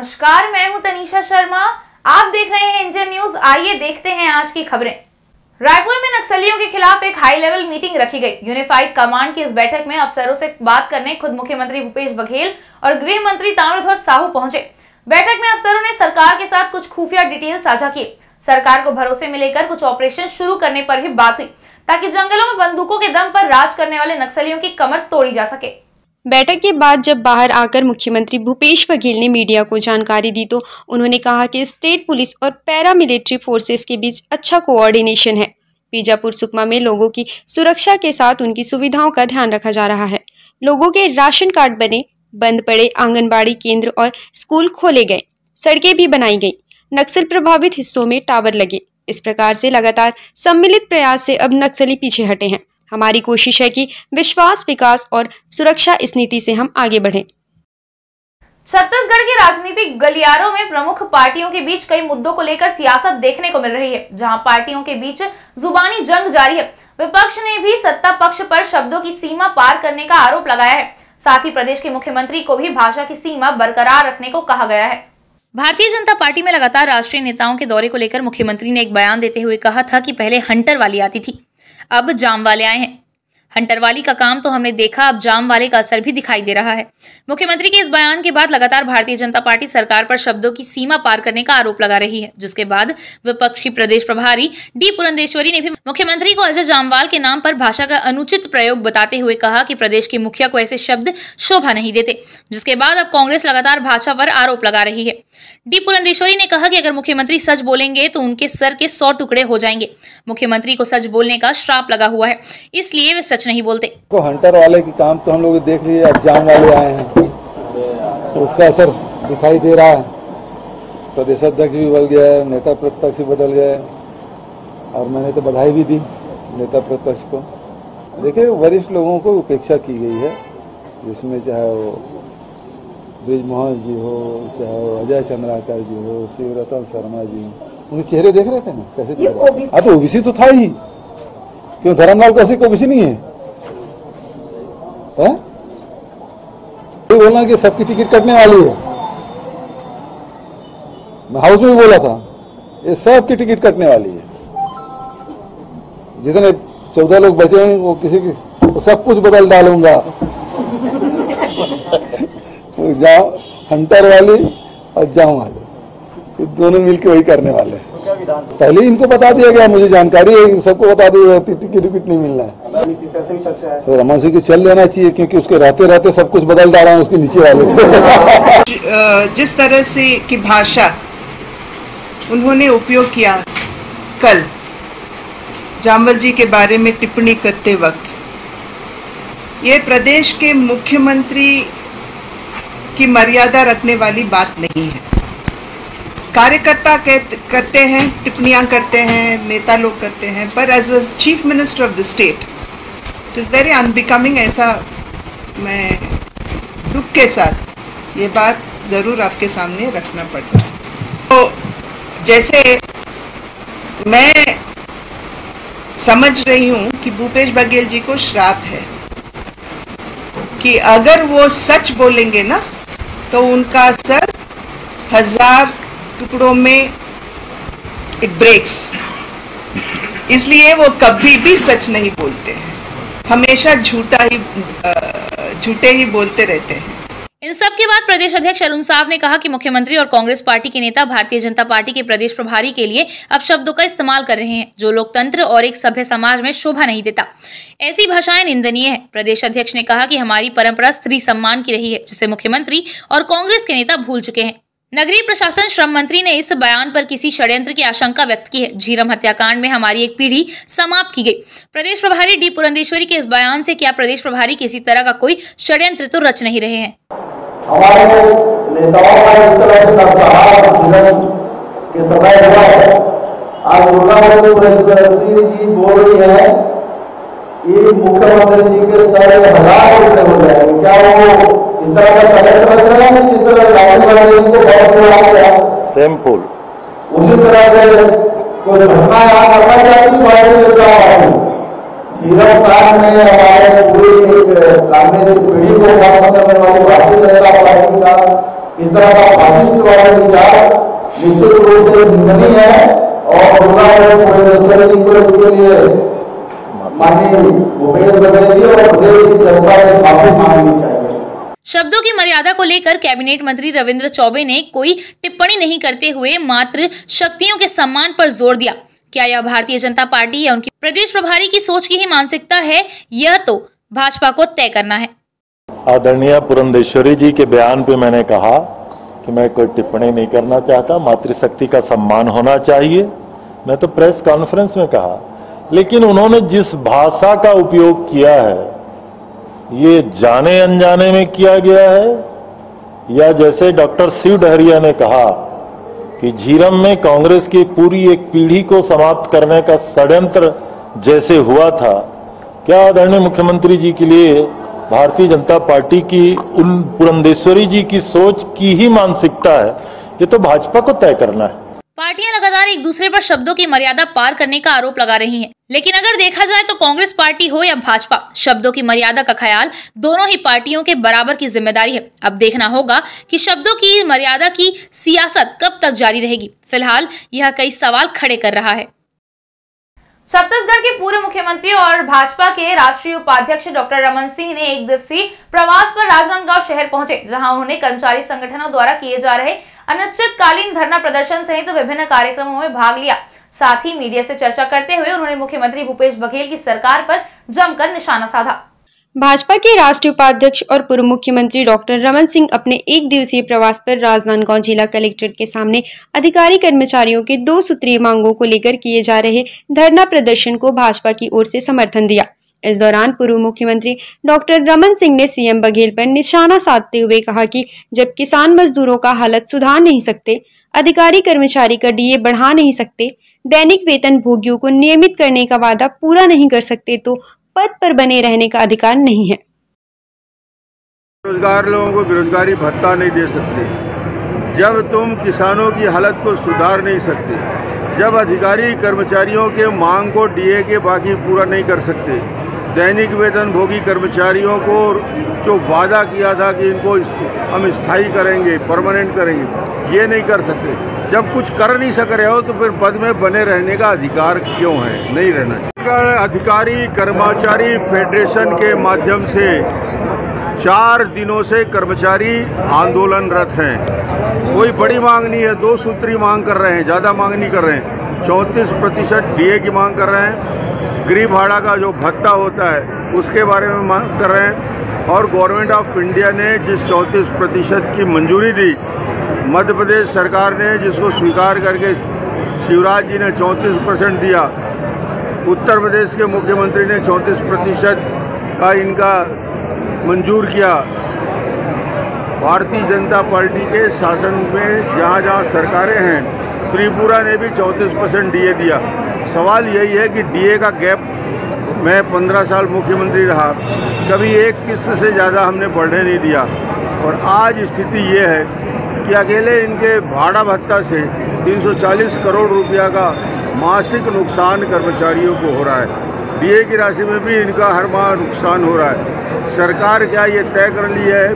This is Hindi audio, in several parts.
नमस्कार, मैं हूं तनीषा शर्मा। आप देख रहे हैं इंडियन न्यूज। आइए देखते हैं आज की खबरें। रायपुर में नक्सलियों के खिलाफ एक हाई लेवल मीटिंग रखी गई। यूनिफाइड कमांड की इस बैठक में अफसरों से बात करने खुद मुख्यमंत्री भूपेश बघेल और गृह मंत्री ताम्रध्वज साहू पहुंचे। बैठक में अफसरों ने सरकार के साथ कुछ खुफिया डिटेल साझा किए। सरकार को भरोसे में लेकर कुछ ऑपरेशन शुरू करने पर भी बात हुई, ताकि जंगलों में बंदूकों के दम पर राज करने वाले नक्सलियों की कमर तोड़ी जा सके। बैठक के बाद जब बाहर आकर मुख्यमंत्री भूपेश बघेल ने मीडिया को जानकारी दी तो उन्होंने कहा कि स्टेट पुलिस और पैरामिलिट्री फोर्सेस के बीच अच्छा कोऑर्डिनेशन है। बीजापुर सुकमा में लोगों की सुरक्षा के साथ उनकी सुविधाओं का ध्यान रखा जा रहा है। लोगों के राशन कार्ड बने, बंद पड़े आंगनबाड़ी केंद्र और स्कूल खोले गए, सड़कें भी बनाई गई, नक्सल प्रभावित हिस्सों में टावर लगे। इस प्रकार से लगातार सम्मिलित प्रयास से अब नक्सली पीछे हटे हैं। हमारी कोशिश है कि विश्वास, विकास और सुरक्षा इस नीति से हम आगे बढ़ें। छत्तीसगढ़ के राजनीतिक गलियारों में प्रमुख पार्टियों के बीच कई मुद्दों को लेकर सियासत देखने को मिल रही है। जहां पार्टियों के बीच जुबानी जंग जारी है। विपक्ष ने भी सत्ता पक्ष पर शब्दों की सीमा पार करने का आरोप लगाया है। साथ ही प्रदेश के मुख्यमंत्री को भी भाषा की सीमा बरकरार रखने को कहा गया है। भारतीय जनता पार्टी में लगातार राष्ट्रीय नेताओं के दौरे को लेकर मुख्यमंत्री ने एक बयान देते हुए कहा था कि पहले हंटर वाली आती थी, अब जाम वाले आए हैं। हंटर वाली का काम तो हमने देखा, अब जाम वाले का असर भी दिखाई दे रहा है। मुख्यमंत्री के इस बयान के बाद लगातार भारतीय जनता पार्टी सरकार पर शब्दों की सीमा पार करने का आरोप लगा रही है, जिसके बाद विपक्ष की प्रदेश प्रभारी डी पुरंदेश्वरी ने भी मुख्यमंत्री को अजय जामवाल के नाम पर भाषा का अनुचित प्रयोग बताते हुए कहा कि प्रदेश के मुखिया को ऐसे शब्द शोभा नहीं देते, जिसके बाद अब कांग्रेस लगातार भाषा पर आरोप लगा रही है। डी पुरंदेश्वरी ने कहा कि अगर मुख्यमंत्री सच बोलेंगे तो उनके सर के 100 टुकड़े हो जाएंगे। मुख्यमंत्री को सच बोलने का श्राप लगा हुआ है, इसलिए वे सच नहीं बोलते। तो हंटर वाले की काम तो हम लोग देख लिए, अब जाम वाले आए हैं तो उसका असर दिखाई दे रहा है। प्रदेश अध्यक्ष भी बदल गया है, नेता प्रतिपक्ष भी बदल गए और मैंने तो बधाई भी दी नेता प्रतिपक्ष को। देखिए, वरिष्ठ लोगों को उपेक्षा की गई है, जिसमें चाहे वो ब्रिजमोहन जी हो, चाहे वो अजय चंद्राकर जी हो, शिवरतन शर्मा जी हो, उनके चेहरे देख रहे थे ना कैसे चेहरे। हाँ तो ओबीसी तो था ही, क्यों धर्मलाल कौशिक ओबीसी नहीं है? ये बोलना कि सबकी टिकट कटने वाली है, मैं हाउस में भी बोला था ये सबकी टिकट कटने वाली है। जितने 14 लोग बचे हैं वो किसी की वो सब कुछ बदल डालूंगा। जाओ हंटर वाली और जाओ वाले, दोनों मिलकर वही करने वाले हैं। पहले इनको बता दिया गया, मुझे जानकारी है, सबको बता दिया टिकट नहीं मिलना है। तो रमन सिंह को चल लेना चाहिए, क्योंकि उसके रहते रहते सब कुछ बदल डाला है उसके नीचे वाले। जिस तरह से की भाषा उन्होंने उपयोग किया कल जामवल जी के बारे में टिप्पणी करते वक्त, ये प्रदेश के मुख्यमंत्री की मर्यादा रखने वाली बात नहीं है। कार्यकर्ता करते हैं, टिप्पणियां करते हैं, नेता लोग करते हैं, पर as a chief minister of the state it is very unbecoming. ऐसा मैं दुख के साथ ये बात ज़रूर आपके सामने रखना पड़ रहा है। तो जैसे मैं समझ रही हूँ कि भूपेश बघेल जी को श्राप है कि अगर वो सच बोलेंगे ना तो उनका सर 1000 टुकड़ों में इट ब्रेक्स। इसलिए वो कभी भी सच नहीं बोलते हैं, हमेशा झूठे ही बोलते रहते हैं। इन सब के बाद प्रदेश अध्यक्ष अरुण साव ने कहा कि मुख्यमंत्री और कांग्रेस पार्टी के नेता भारतीय जनता पार्टी के प्रदेश प्रभारी के लिए अब शब्दों का इस्तेमाल कर रहे हैं, जो लोकतंत्र और एक सभ्य समाज में शोभा नहीं देता। ऐसी भाषाएं निंदनीय है। प्रदेश अध्यक्ष ने कहा कि हमारी परंपरा स्त्री सम्मान की रही है, जिसे मुख्यमंत्री और कांग्रेस के नेता भूल चुके हैं। नगरीय प्रशासन श्रम मंत्री ने इस बयान पर किसी षड्यंत्र की आशंका व्यक्त की है। झीरम हत्याकांड में हमारी एक पीढ़ी समाप्त की गई। प्रदेश प्रभारी डी पुरंदेश्वरी के इस बयान से क्या प्रदेश प्रभारी किसी तरह का कोई षड्यंत्र तो रच नहीं रहे हैं? हमारे नेताओं का इस तरह से नरसंहार के समय हुआ है। आज पुरंदेश्वरी जी बोल रही है कि मुख्यमंत्री जी के सर 1000 रुपए हो जाएंगे। क्या वो इस तरह का षड्यंत्र रच रहे हैं? जिस तरह राहुल गांधी जी को बहुत बुरा गया सेम पुल, उसी तरह से कोई घटना यहाँ करना चाहती भारतीय जनता पार्टी। झीरम कांड में हमारे पूरी कांग्रेस की पीढ़ी को खत्म करने वाली भारतीय जनता पार्टी का इस तरह का फासिस्ट वाला विचार निश्चित रूप से निंदनीय है और इसके लिए माननीय भूपेश बघेल जी और प्रदेश की जनता से माफी मांगनी चाहिए। शब्दों की मर्यादा को लेकर कैबिनेट मंत्री रविंद्र चौबे ने कोई टिप्पणी नहीं करते हुए मात्र शक्तियों के सम्मान पर जोर दिया। क्या यह भारतीय जनता पार्टी या उनकी प्रदेश प्रभारी की सोच की ही मानसिकता है, यह तो भाजपा को तय करना है। आदरणीय पुरंदेश्वरी जी के बयान पे मैंने कहा कि मैं कोई टिप्पणी नहीं करना चाहता, मातृशक्ति का सम्मान होना चाहिए। मैं तो प्रेस कॉन्फ्रेंस में कहा, लेकिन उन्होंने जिस भाषा का उपयोग किया है ये जाने अनजाने में किया गया है, या जैसे डॉक्टर शिव डहरिया ने कहा कि झीरम में कांग्रेस की पूरी एक पीढ़ी को समाप्त करने का षड्यंत्र जैसे हुआ था। क्या आदरणीय मुख्यमंत्री जी के लिए भारतीय जनता पार्टी की उन पुरंदेश्वरी जी की सोच की ही मानसिकता है? ये तो भाजपा को तय करना है। पार्टियां लगातार एक दूसरे पर शब्दों की मर्यादा पार करने का आरोप लगा रही हैं, लेकिन अगर देखा जाए तो कांग्रेस पार्टी हो या भाजपा, शब्दों की मर्यादा का ख्याल दोनों ही पार्टियों के बराबर की जिम्मेदारी है। अब देखना होगा कि शब्दों की मर्यादा की सियासत कब तक जारी रहेगी। फिलहाल यह कई सवाल खड़े कर रहा है। छत्तीसगढ़ के पूर्व मुख्यमंत्री और भाजपा के राष्ट्रीय उपाध्यक्ष डॉक्टर रमन सिंह ने एक दिवसीय प्रवास पर राजनांदगांव शहर पहुंचे, जहां उन्होंने कर्मचारी संगठनों द्वारा किए जा रहे अनिश्चितकालीन धरना प्रदर्शन सहित विभिन्न कार्यक्रमों में भाग लिया। साथ ही मीडिया से चर्चा करते हुए उन्होंने मुख्यमंत्री भूपेश बघेल की सरकार पर जमकर निशाना साधा। भाजपा के राष्ट्रीय उपाध्यक्ष और पूर्व मुख्यमंत्री डॉक्टर रमन सिंह अपने एक दिवसीय प्रवास पर राजनांदगांव जिला कलेक्ट्रेट के सामने अधिकारी कर्मचारियों के 2 सूत्रीय मांगों को लेकर किए जा रहे धरना प्रदर्शन को भाजपा की ओर से समर्थन दिया। इस दौरान पूर्व मुख्यमंत्री डॉक्टर रमन सिंह ने सीएम बघेल पर निशाना साधते हुए कहा कि जब किसान मजदूरों का हालत सुधार नहीं सकते, अधिकारी कर्मचारी का डीए बढ़ा नहीं सकते, दैनिक वेतन भोगियों को नियमित करने का वादा पूरा नहीं कर सकते, तो पद पर बने रहने का अधिकार नहीं है। बेरोजगार लोगों को बेरोजगारी भत्ता नहीं दे सकते, जब तुम किसानों की हालत को सुधार नहीं सकते, जब अधिकारी कर्मचारियों के मांग को डीए के बाकी पूरा नहीं कर सकते, दैनिक वेतन भोगी कर्मचारियों को जो वादा किया था कि इनको हम स्थायी करेंगे, परमानेंट करेंगे, ये नहीं कर सकते, जब कुछ कर नहीं सक रहे हो तो फिर पद में बने रहने का अधिकार क्यों है? नहीं रहना चाहिए। अधिकारी कर्मचारी फेडरेशन के माध्यम से 4 दिनों से कर्मचारी आंदोलनरत हैं। कोई बड़ी मांग नहीं है, 2 सूत्री मांग कर रहे हैं, ज़्यादा मांग नहीं कर रहे हैं। 34% डीए की मांग कर रहे हैं, गृह भाड़ा का जो भत्ता होता है उसके बारे में मांग कर रहे हैं, और गवर्नमेंट ऑफ इंडिया ने जिस 34% की मंजूरी दी, मध्य प्रदेश सरकार ने जिसको स्वीकार करके शिवराज जी ने 34% दिया, उत्तर प्रदेश के मुख्यमंत्री ने 34% का इनका मंजूर किया। भारतीय जनता पार्टी के शासन में जहाँ जहाँ सरकारें हैं, त्रिपुरा ने भी 34% डीए दिया। सवाल यही है कि डीए का गैप, मैं 15 साल मुख्यमंत्री रहा, कभी एक किस्त से ज़्यादा हमने बढ़ने नहीं दिया, और आज स्थिति ये है कि अकेले इनके भाड़ा भत्ता से 340 करोड़ रुपया का मासिक नुकसान कर्मचारियों को हो रहा है। डीए की राशि में भी इनका हर माह नुकसान हो रहा है। सरकार क्या ये तय कर ली है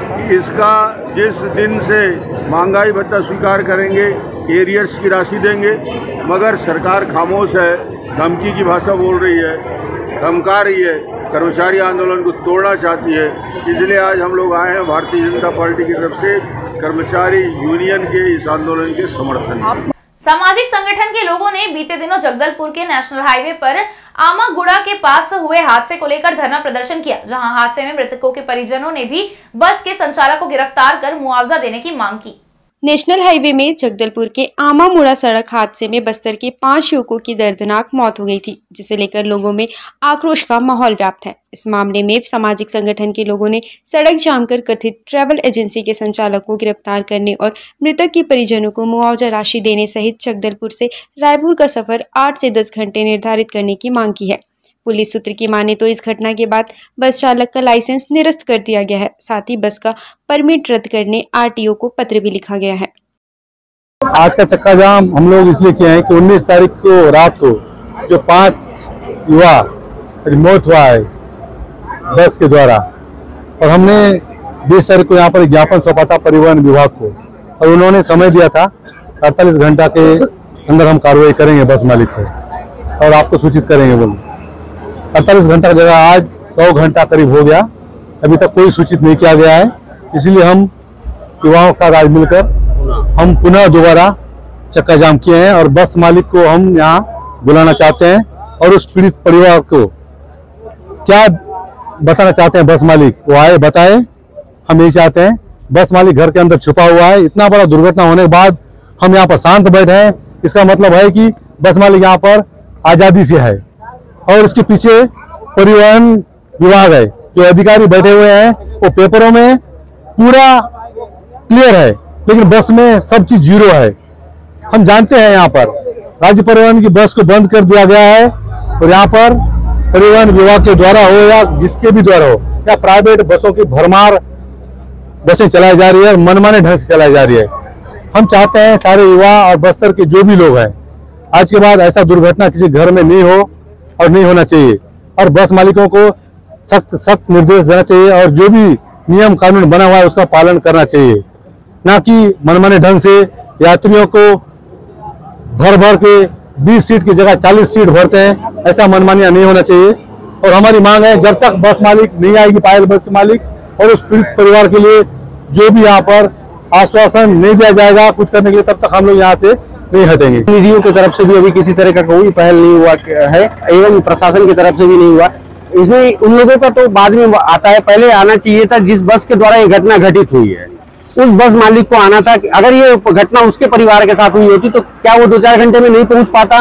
कि इसका जिस दिन से महंगाई भत्ता स्वीकार करेंगे एरियर्स की राशि देंगे, मगर सरकार खामोश है, धमकी की भाषा बोल रही है, धमका रही है, कर्मचारी आंदोलन को तोड़ना चाहती है। इसलिए आज हम लोग आए हैं भारतीय जनता पार्टी की तरफ से कर्मचारी यूनियन के इस आंदोलन के समर्थन में। सामाजिक संगठन के लोगों ने बीते दिनों जगदलपुर के नेशनल हाईवे पर आमागुड़ा के पास हुए हादसे को लेकर धरना प्रदर्शन किया, जहां हादसे में मृतकों के परिजनों ने भी बस के संचालक को गिरफ्तार कर मुआवजा देने की मांग की। नेशनल हाईवे में जगदलपुर के आमामुड़ा सड़क हादसे में बस्तर के 5 युवकों की दर्दनाक मौत हो गई थी, जिसे लेकर लोगों में आक्रोश का माहौल व्याप्त है। इस मामले में सामाजिक संगठन के लोगों ने सड़क जाम कर कथित ट्रैवल एजेंसी के संचालक को गिरफ्तार करने और मृतक के परिजनों को मुआवजा राशि देने सहित जगदलपुर से रायपुर का सफर 8 से 10 घंटे निर्धारित करने की मांग की है। पुलिस सूत्र की माने तो इस घटना के बाद बस चालक का लाइसेंस निरस्त कर दिया गया है। साथ ही बस का परमिट रद्द करने आरटीओ को पत्र भी लिखा गया है। आज का चक्का जाम हम लोग इसलिए किए हैं कि 19 तारीख को रात को जो 5 युवा मौत हुआ है बस के द्वारा, और हमने 20 तारीख को यहाँ पर ज्ञापन सौंपा था परिवहन विभाग को, और उन्होंने समय दिया था 48 घंटा के अंदर हम कार्रवाई करेंगे बस मालिक को और आपको सूचित करेंगे बोले। 48 घंटा की जगह आज 100 घंटा करीब हो गया, अभी तक कोई सूचित नहीं किया गया है। इसलिए हम युवाओं के साथ आज मिलकर हम पुनः दोबारा चक्का जाम किए हैं और बस मालिक को हम यहाँ बुलाना चाहते हैं और उस पीड़ित परिवार को क्या बताना चाहते हैं बस मालिक वो आए बताए। हम यही चाहते हैं, बस मालिक घर के अंदर छुपा हुआ है। इतना बड़ा दुर्घटना होने के बाद हम यहाँ पर शांत बैठे हैं, इसका मतलब है कि बस मालिक यहाँ पर आजादी से है और इसके पीछे परिवहन विभाग है। जो अधिकारी बैठे हुए हैं वो पेपरों में पूरा क्लियर है, लेकिन बस में सब चीज जीरो है। हम जानते हैं यहाँ पर राज्य परिवहन की बस को बंद कर दिया गया है और यहाँ पर परिवहन विभाग के द्वारा हो या जिसके भी द्वारा हो या प्राइवेट बसों की भरमार बसें चलाई जा रही है और मनमाने ढंग से चलाई जा रही है। हम चाहते हैं सारे युवा और बस्तर के जो भी लोग हैं, आज के बाद ऐसा दुर्घटना किसी घर में नहीं हो और नहीं होना चाहिए और बस मालिकों को सख्त निर्देश देना चाहिए और जो भी नियम कानून बना हुआ है उसका पालन करना चाहिए, ना कि मनमाने ढंग से यात्रियों को भर भर के 20 सीट की जगह 40 सीट भरते हैं। ऐसा मनमानिया नहीं होना चाहिए और हमारी मांग है जब तक बस मालिक नहीं आएगी, पायल बस के मालिक और उस पीड़ित परिवार के लिए जो भी यहाँ पर आश्वासन नहीं दिया जाएगा कुछ करने के लिए, तब तक हम लोग यहाँ से नहीं हटेंगे। निधियों की तरफ से भी अभी किसी तरह का कोई पहल नहीं हुआ है एवं प्रशासन की तरफ से भी नहीं हुआ। इसमें उन लोगों का तो बाद में आता है, पहले आना चाहिए था जिस बस के द्वारा ये घटना घटित हुई है उस बस मालिक को आना था। अगर ये घटना उसके परिवार के साथ हुई होती तो क्या वो 2-4 घंटे में नहीं पहुंच पाता?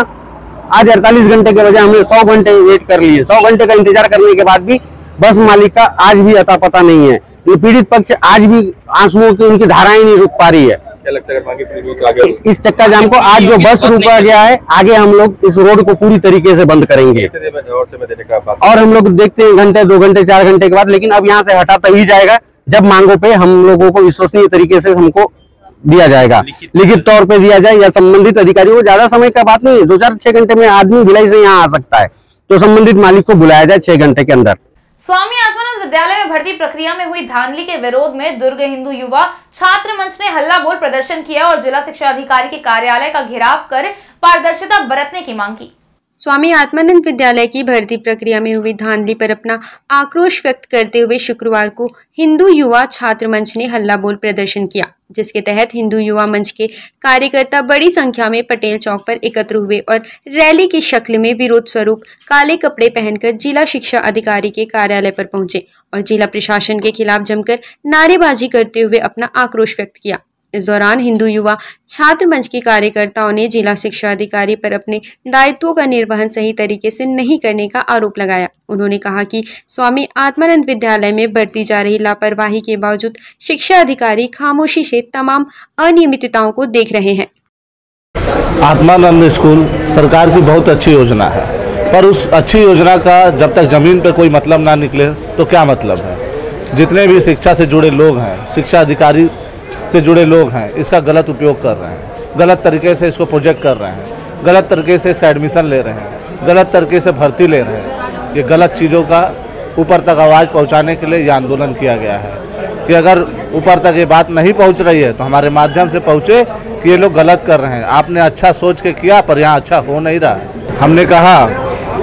आज 48 घंटे के बजाय हमने 100 घंटे वेट कर लिए। 100 घंटे का इंतजार करने के बाद भी बस मालिक का आज भी अता पता नहीं है। ये पीड़ित पक्ष आज भी आंसुओं की उनकी धाराएं नहीं रुक पा रही है। क्या लगता है इस चक्का जाम को आज जो बस रुका गया है, आगे हम लोग इस रोड को पूरी तरीके से बंद करेंगे और हम लोग देखते हैं घंटे 2 घंटे 4 घंटे के बाद, लेकिन अब यहाँ से हटा तभी जाएगा जब मांगों पे हम लोगों को विश्वसनीय तरीके से हमको दिया जाएगा, लिखित तौर पे दिया जाए या संबंधित अधिकारियों को। ज्यादा समय का बात नहीं है, 2-4-6 घंटे में आदमी भिलाई से यहाँ आ सकता है, तो संबंधित मालिक को बुलाया जाए 6 घंटे के अंदर। स्वामी आत्मानंद विद्यालय में भर्ती प्रक्रिया में हुई धांधली के विरोध में दुर्ग हिंदू युवा छात्र मंच ने हल्ला बोल प्रदर्शन किया और जिला शिक्षा अधिकारी के कार्यालय का घेराव कर पारदर्शिता बरतने की मांग की। स्वामी आत्मानंद विद्यालय की भर्ती प्रक्रिया में हुई धांधली पर अपना आक्रोश व्यक्त करते हुए शुक्रवार को हिंदू युवा छात्र मंच ने हल्ला बोल प्रदर्शन किया, जिसके तहत हिंदू युवा मंच के कार्यकर्ता बड़ी संख्या में पटेल चौक पर एकत्र हुए और रैली की शक्ल में विरोध स्वरूप काले कपड़े पहनकर जिला शिक्षा अधिकारी के कार्यालय पर पहुंचे और जिला प्रशासन के खिलाफ जमकर नारेबाजी करते हुए अपना आक्रोश व्यक्त किया। इस दौरान हिंदू युवा छात्र मंच के कार्यकर्ताओं ने जिला शिक्षा अधिकारी पर अपने दायित्वों का निर्वहन सही तरीके से नहीं करने का आरोप लगाया। उन्होंने कहा कि स्वामी आत्मानंद विद्यालय में बरती जा रही लापरवाही के बावजूद शिक्षा अधिकारी खामोशी से तमाम अनियमितताओं को देख रहे हैं। आत्मानंद स्कूल सरकार की बहुत अच्छी योजना है, पर उस अच्छी योजना का जब तक जमीन पर कोई मतलब ना निकले तो क्या मतलब है। जितने भी शिक्षा से जुड़े लोग हैं, शिक्षा अधिकारी से जुड़े लोग हैं, इसका गलत उपयोग कर रहे हैं, गलत तरीके से इसको प्रोजेक्ट कर रहे हैं, गलत तरीके से इसका एडमिशन ले रहे हैं, गलत तरीके से भर्ती ले रहे हैं। ये गलत चीज़ों का ऊपर तक आवाज़ पहुंचाने के लिए ये आंदोलन किया गया है कि अगर ऊपर तक ये बात नहीं पहुंच रही है तो हमारे माध्यम से पहुंचे कि ये लोग गलत कर रहे हैं। आपने अच्छा सोच के किया पर यहाँ अच्छा हो नहीं रहा है। हमने कहा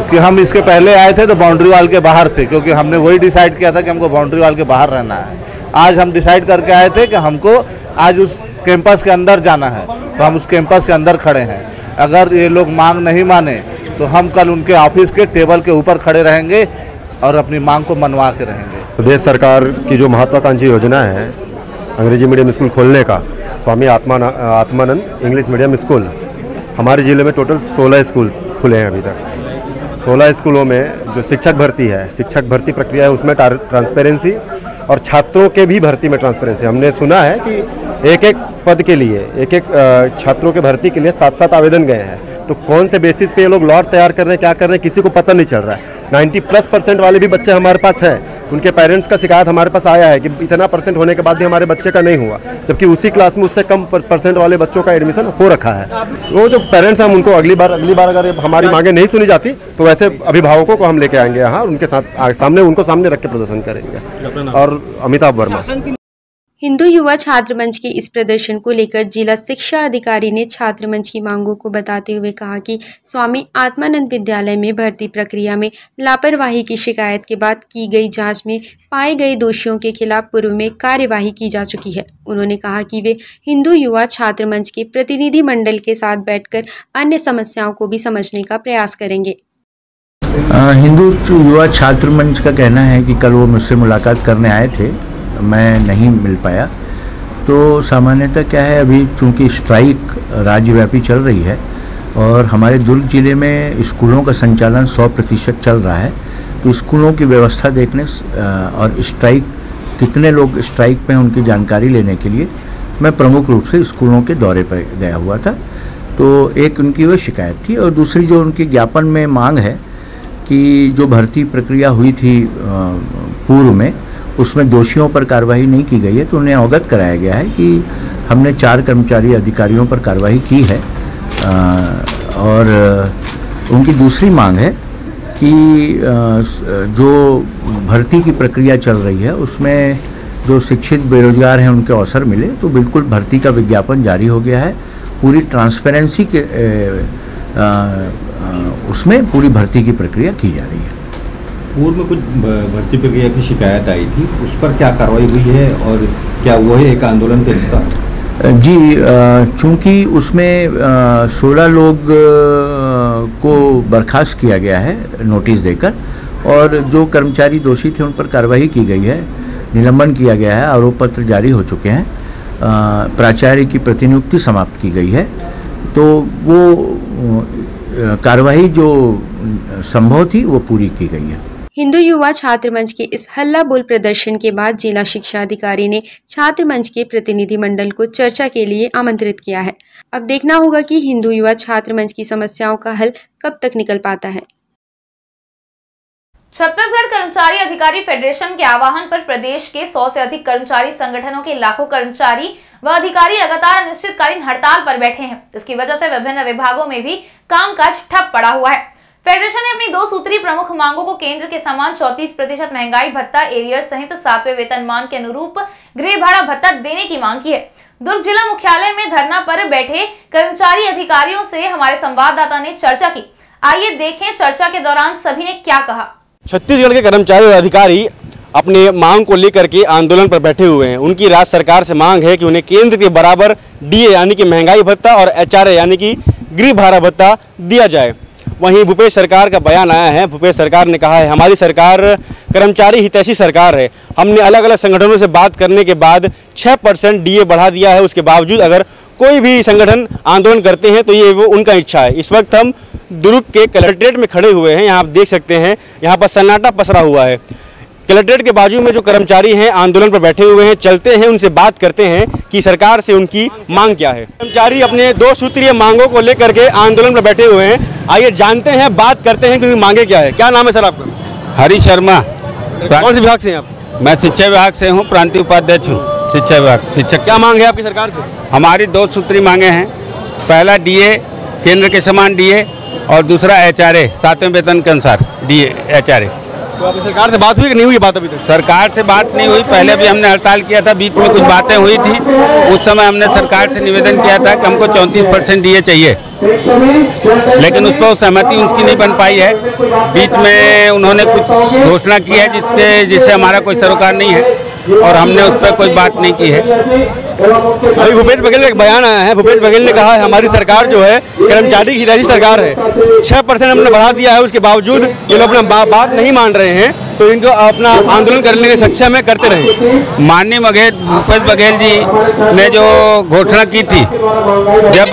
कि हम इसके पहले आए थे तो बाउंड्री वाल के बाहर थे, क्योंकि हमने वही डिसाइड किया था कि हमको बाउंड्री वाल के बाहर रहना है। आज हम डिसाइड करके आए थे कि हमको आज उस कैंपस के अंदर जाना है, तो हम उस कैंपस के अंदर खड़े हैं। अगर ये लोग मांग नहीं माने तो हम कल उनके ऑफिस के टेबल के ऊपर खड़े रहेंगे और अपनी मांग को मनवा के रहेंगे। प्रदेश सरकार की जो महत्वाकांक्षी योजना है अंग्रेजी मीडियम स्कूल खोलने का, Swami Atmanand English medium school, हमारे ज़िले में टोटल 16 स्कूल खुले हैं अभी तक। 16 स्कूलों में जो शिक्षक भर्ती है, शिक्षक भर्ती प्रक्रिया है, उसमें ट्रांसपेरेंसी और छात्रों के भी भर्ती में ट्रांसपेरेंसी। हमने सुना है कि एक एक पद के लिए, एक एक छात्रों के भर्ती के लिए 7-7 आवेदन गए हैं, तो कौन से बेसिस पे ये लोग लॉट तैयार कर रहे हैं, क्या कर रहे हैं, किसी को पता नहीं चल रहा है। 90+% वाले भी बच्चे हमारे पास हैं, उनके पेरेंट्स का शिकायत हमारे पास आया है कि इतना परसेंट होने के बाद भी हमारे बच्चे का नहीं हुआ, जबकि उसी क्लास में उससे कम परसेंट वाले बच्चों का एडमिशन हो रखा है। वो जो पेरेंट्स हैं उनको अगली बार अगर हमारी मांगे नहीं सुनी जाती तो वैसे अभिभावकों को हम लेके आएंगे यहाँ, उनके साथ सामने उनको सामने रख के प्रदर्शन करेंगे। और अमिताभ वर्मा। हिंदू युवा छात्र मंच के इस प्रदर्शन को लेकर जिला शिक्षा अधिकारी ने छात्र मंच की मांगों को बताते हुए कहा कि स्वामी आत्मानंद विद्यालय में भर्ती प्रक्रिया में लापरवाही की शिकायत के बाद की गई जांच में पाए गए दोषियों के खिलाफ पूर्व में कार्यवाही की जा चुकी है। उन्होंने कहा कि वे हिंदू युवा छात्र मंच के प्रतिनिधि मंडल के साथ बैठकर अन्य समस्याओं को भी समझने का प्रयास करेंगे। हिंदू युवा छात्र मंच का कहना है कि कल वो मुझसे मुलाकात करने आए थे, मैं नहीं मिल पाया। तो सामान्यतः क्या है, अभी चूंकि स्ट्राइक राज्यव्यापी चल रही है और हमारे दुर्ग जिले में स्कूलों का संचालन 100% चल रहा है, तो स्कूलों की व्यवस्था देखने और स्ट्राइक कितने लोग स्ट्राइक पे हैं उनकी जानकारी लेने के लिए मैं प्रमुख रूप से स्कूलों के दौरे पर गया हुआ था। तो एक उनकी वो शिकायत थी और दूसरी जो उनकी ज्ञापन में मांग है कि जो भर्ती प्रक्रिया हुई थी पूर्व में, उसमें दोषियों पर कार्रवाई नहीं की गई है, तो उन्हें अवगत कराया गया है कि हमने 4 कर्मचारी अधिकारियों पर कार्रवाई की है। और उनकी दूसरी मांग है कि जो भर्ती की प्रक्रिया चल रही है उसमें जो शिक्षित बेरोजगार हैं उनके अवसर मिले, तो बिल्कुल भर्ती का विज्ञापन जारी हो गया है। पूरी ट्रांसपेरेंसी के उसमें पूरी भर्ती की प्रक्रिया की जा रही है। पूर्व में कुछ भर्ती प्रक्रिया की शिकायत आई थी, उस पर क्या कार्रवाई हुई है और क्या वो है एक आंदोलन का हिस्सा? जी, चूंकि उसमें 16 लोग को बर्खास्त किया गया है नोटिस देकर, और जो कर्मचारी दोषी थे उन पर कार्रवाई की गई है, निलंबन किया गया है, आरोप पत्र जारी हो चुके हैं, प्राचार्य की प्रतिनियुक्ति समाप्त की गई है। तो वो कार्रवाई जो संभव थी वो पूरी की गई है। हिंदू युवा छात्र मंच के इस हल्ला बोल प्रदर्शन के बाद जिला शिक्षा अधिकारी ने छात्र मंच के प्रतिनिधि मंडल को चर्चा के लिए आमंत्रित किया है। अब देखना होगा कि हिंदू युवा छात्र मंच की समस्याओं का हल कब तक निकल पाता है। छत्तीसगढ़ कर्मचारी अधिकारी फेडरेशन के आह्वान पर प्रदेश के 100 से अधिक कर्मचारी संगठनों के लाखों कर्मचारी व अधिकारी लगातार अनिश्चितकालीन हड़ताल पर बैठे हैं। इसकी वजह से विभिन्न विभागों में भी कामकाज ठप पड़ा हुआ है। फेडरेशन ने अपनी 2 सूत्रीय प्रमुख मांगों को केंद्र के समान 34% महंगाई भत्ता, एरियर्स सहित 7वें वेतनमान के अनुरूप गृह भाड़ा भत्ता देने की मांग की है। दुर्ग जिला मुख्यालय में धरना पर बैठे कर्मचारी अधिकारियों से हमारे संवाददाता ने चर्चा की। आइए देखें चर्चा के दौरान सभी ने क्या कहा। छत्तीसगढ़ के कर्मचारी और अधिकारी अपने मांग को लेकर के आंदोलन पर बैठे हुए हैं। उनकी राज्य सरकार से मांग है कि उन्हें केंद्र के बराबर डीए यानी कि महंगाई भत्ता और एचआरए यानी कि गृह भाड़ा भत्ता दिया जाए। वहीं भूपेश सरकार का बयान आया है। भूपेश सरकार ने कहा है, हमारी सरकार कर्मचारी हितैषी सरकार है। हमने अलग अलग संगठनों से बात करने के बाद 6% डीए बढ़ा दिया है। उसके बावजूद अगर कोई भी संगठन आंदोलन करते हैं तो ये वो उनका इच्छा है। इस वक्त हम दुर्ग के कलेक्ट्रेट में खड़े हुए हैं। यहाँ आप देख सकते हैं, यहाँ पर सन्नाटा पसरा हुआ है। कलेक्ट्रेट के बाजू में जो कर्मचारी हैं आंदोलन पर बैठे हुए हैं, चलते हैं उनसे बात करते हैं कि सरकार से उनकी मांग क्या है। कर्मचारी अपने 2 सूत्रीय मांगों को लेकर के आंदोलन पर बैठे हुए हैं। आइए जानते हैं, बात करते हैं कि उनकी मांगे क्या है। क्या नाम है सर आपका? हरी शर्मा। कौन से विभाग से हैं आप? मैं शिक्षा विभाग से हूँ, प्रांतीय उपाध्यक्ष हूँ शिक्षा विभाग। शिक्षक। क्या मांग है आपकी सरकार से? हमारी 2 सूत्रीय मांगे हैं। पहला डीए केंद्र के समान डीए और दूसरा एचआरए 7वें वेतन के अनुसार डीए एचआरए। तो आपकी सरकार से बात हुई कि नहीं हुई बात अभी तक? सरकार से बात नहीं हुई। पहले भी हमने हड़ताल किया था, बीच में कुछ बातें हुई थी। उस समय हमने सरकार से निवेदन किया था कि हमको 34% डीए चाहिए, लेकिन उस पर सहमति उनकी नहीं बन पाई है। बीच में उन्होंने कुछ घोषणा की है जिससे हमारा कोई सरोकार नहीं है और हमने उस पर कोई बात नहीं की है। अभी भूपेश बघेल का एक बयान आया है। भूपेश बघेल ने कहा है हमारी सरकार जो है कर्मचारी हितैषी सरकार है। 6% हमने बढ़ा दिया है, उसके बावजूद ये लोग अपना बात नहीं मान रहे हैं, तो इनको अपना आंदोलन करने के सक्षम है, करते रहे। माननीय भूपेश बघेल जी ने जो घोषणा की थी, जब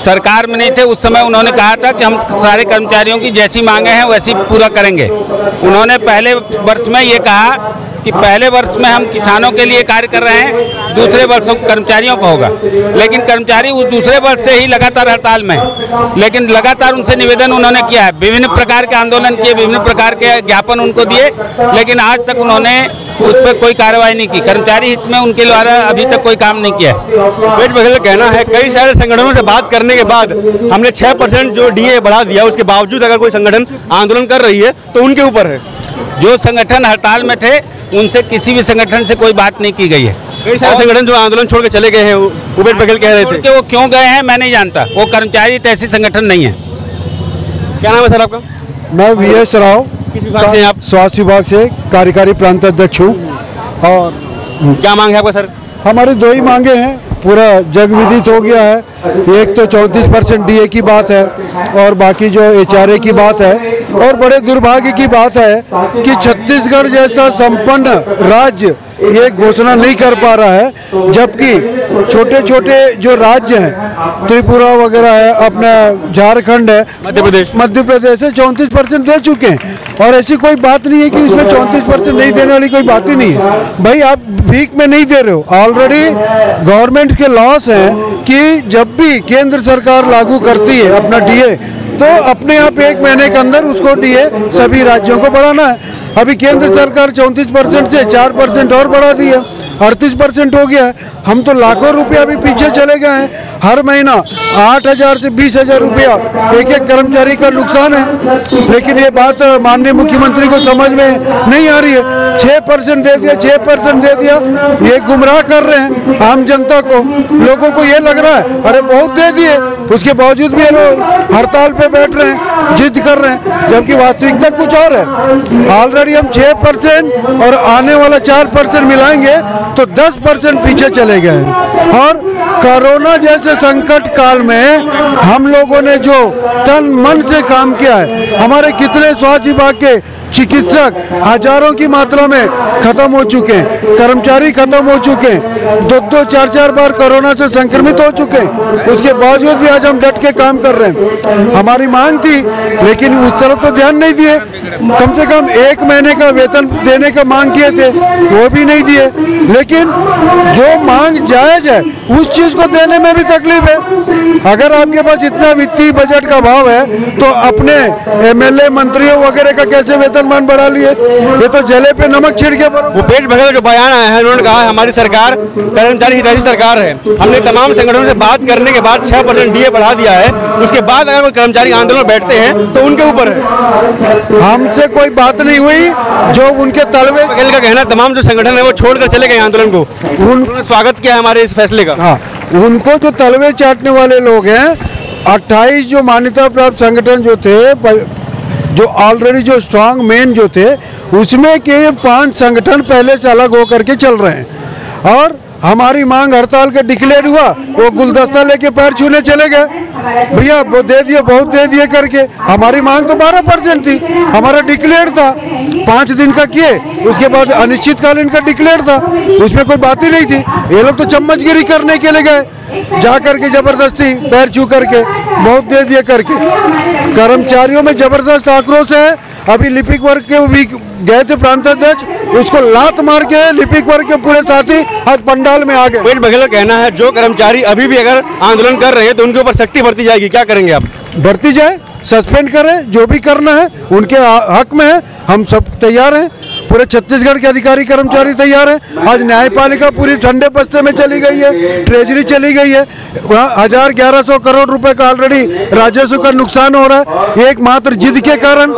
सरकार में नहीं थे उस समय उन्होंने कहा था कि हम सारे कर्मचारियों की जैसी मांगे हैं वैसी पूरा करेंगे। उन्होंने पहले वर्ष में ये कहा कि पहले वर्ष में हम किसानों के लिए कार्य कर रहे हैं, दूसरे वर्ष कर्मचारियों का होगा, लेकिन कर्मचारी उस दूसरे वर्ष से ही लगातार हड़ताल में है। लेकिन लगातार उनसे निवेदन उन्होंने किया है, विभिन्न प्रकार के आंदोलन किए, विभिन्न प्रकार के ज्ञापन उनको दिए, लेकिन आज तक उन्होंने उस पर कोई कार्रवाई नहीं की। कर्मचारी हित में उनके द्वारा अभी तक कोई काम नहीं किया है। भूपेश बघेल का कहना है कई सारे संगठनों से बात करने के बाद हमने 6% जो डीए बढ़ा दिया, उसके बावजूद अगर कोई संगठन आंदोलन कर रही है तो उनके ऊपर है। जो संगठन हड़ताल में थे उनसे किसी भी संगठन से कोई बात नहीं की गई है। कई सारे संगठन जो आंदोलन छोड़ के चले गए हैं, भूपेश बघेल कह रहे थे कि वो क्यों गए हैं मैं नहीं जानता, वो कर्मचारी तैसी संगठन नहीं है। क्या नाम है सर आपका? मैं VS राव, किस विभाग से हैं आप? स्वास्थ्य विभाग से कार्यकारी प्रांत अध्यक्ष हूँ। और क्या मांग है आपका सर? हमारी दो ही मांगे हैं, पूरा जग विदित हो गया है। एक तो 34% DA की बात है और बाकी जो HRA की बात है। और बड़े दुर्भाग्य की बात है कि छत्तीसगढ़ जैसा संपन्न राज्य ये घोषणा नहीं कर पा रहा है, जबकि छोटे छोटे जो राज्य हैं, त्रिपुरा वगैरह है, अपना झारखंड है, मध्य प्रदेश है, 34% दे चुके हैं। और ऐसी कोई बात नहीं है कि इसमें 34% नहीं देने वाली कोई बात ही नहीं है। भाई आप भीख में नहीं दे रहे हो, ऑलरेडी गवर्नमेंट के लॉस हैं कि जब भी केंद्र सरकार लागू करती है अपना DA, तो अपने आप 1 महीने के अंदर उसको DA सभी राज्यों को बढ़ाना है। अभी केंद्र सरकार 34% से 4% और बढ़ा दिया, 38% हो गया है। हम तो लाखों रुपया भी पीछे चले गए हैं। हर महीना 8,000 से 20,000 रुपया एक एक कर्मचारी का नुकसान है। लेकिन ये बात माननीय मुख्यमंत्री को समझ में नहीं आ रही है। 6% दे दिया, 6% दे दिया, ये गुमराह कर रहे हैं आम जनता को। लोगों को ये लग रहा है अरे बहुत दे दिए, उसके बावजूद भी ये लोग हड़ताल पे बैठ रहे हैं, जिद कर रहे हैं, जबकि वास्तविकता कुछ और है। ऑलरेडी हम 6% और आने वाला 4% मिलाएंगे तो 10% पीछे चले गए हैं। और कोरोना जैसे संकट काल में हम लोगों ने जो तन मन से काम किया है, हमारे कितने स्वास्थ्य विभाग के चिकित्सक हजारों की मात्रा में खत्म हो चुके हैं, कर्मचारी खत्म हो चुके हैं, 2-2, 4-4 बार कोरोना से संक्रमित हो चुके हैं। उसके बावजूद भी आज हम डट के काम कर रहे हैं। हमारी मांग थी, लेकिन उस तरफ तो ध्यान नहीं दिए। कम से कम 1 महीने का वेतन देने का मांग किए थे, वो भी नहीं दिए। लेकिन जो मांग जायज है उस चीज को देने में भी तकलीफ है। अगर आपके पास इतना वित्तीय बजट का भाव है तो अपने MLA मंत्रियों वगैरह का कैसे वेतनमान बढ़ा लिए? ये तो जले पे नमक छिड़के। भूपेश बघेल जो बयान आया है, उन्होंने कहा हमारी सरकार कर्मचारी हितैषी सरकार है। हमने तमाम संगठनों से बात करने के बाद 6% DA बढ़ा दिया है। उसके बाद अगर कोई कर्मचारी आंदोलन में बैठते हैं तो उनके ऊपर है। हमसे कोई बात नहीं हुई। जो उनके तलवे बघेल का कहना, तमाम जो संगठन है वो छोड़कर चले गए आंदोलन को। उन्होंने स्वागत किया हमारे इस फैसले का। हाँ, उनको जो तलवे चाटने वाले लोग हैं, 28 जो मान्यता प्राप्त संगठन जो थे, जो ऑलरेडी जो स्ट्रांग मेन जो थे, उसमें के 5 संगठन पहले से अलग होकर के चल रहे हैं। और हमारी मांग हड़ताल का डिक्लेयर हुआ, वो गुलदस्ता लेके पैर छूने चले गए। भैया वो दे दिए, बहुत दे दिए करके। हमारी मांग तो 12% थी, हमारा डिक्लेयर था, 5 दिन का किए, उसके बाद अनिश्चितकालीन का डिक्लेयर था, उसमें कोई बात ही नहीं थी। ये लोग तो चम्मचगिरी करने के लिए गए, जा करके जबरदस्ती पैर छू करके बहुत दे दिए करके। कर्मचारियों में जबरदस्त आक्रोश है। अभी लिपिक वर्ग के भी गए थे प्रांताध्यक्ष, उसको लात मार के लिपिक वर्ग के पूरे साथी आज पंडाल में आ गए। भूपेश बघेल का कहना है जो कर्मचारी अभी भी अगर आंदोलन कर रहे हैं तो उनके ऊपर सख्ती बरती जाएगी। क्या करेंगे आप? बढ़ती जाए, सस्पेंड करें, जो भी करना है उनके हक में है। हम सब तैयार हैं, पूरे छत्तीसगढ़ के अधिकारी कर्मचारी तैयार हैं। आज न्यायपालिका पूरी ठंडे बस्ते में चली गई है, ट्रेजरी चली गई है, वहाँ 1100 करोड़ रुपए का ऑलरेडी राजस्व का नुकसान हो रहा है, एकमात्र जिद के कारण।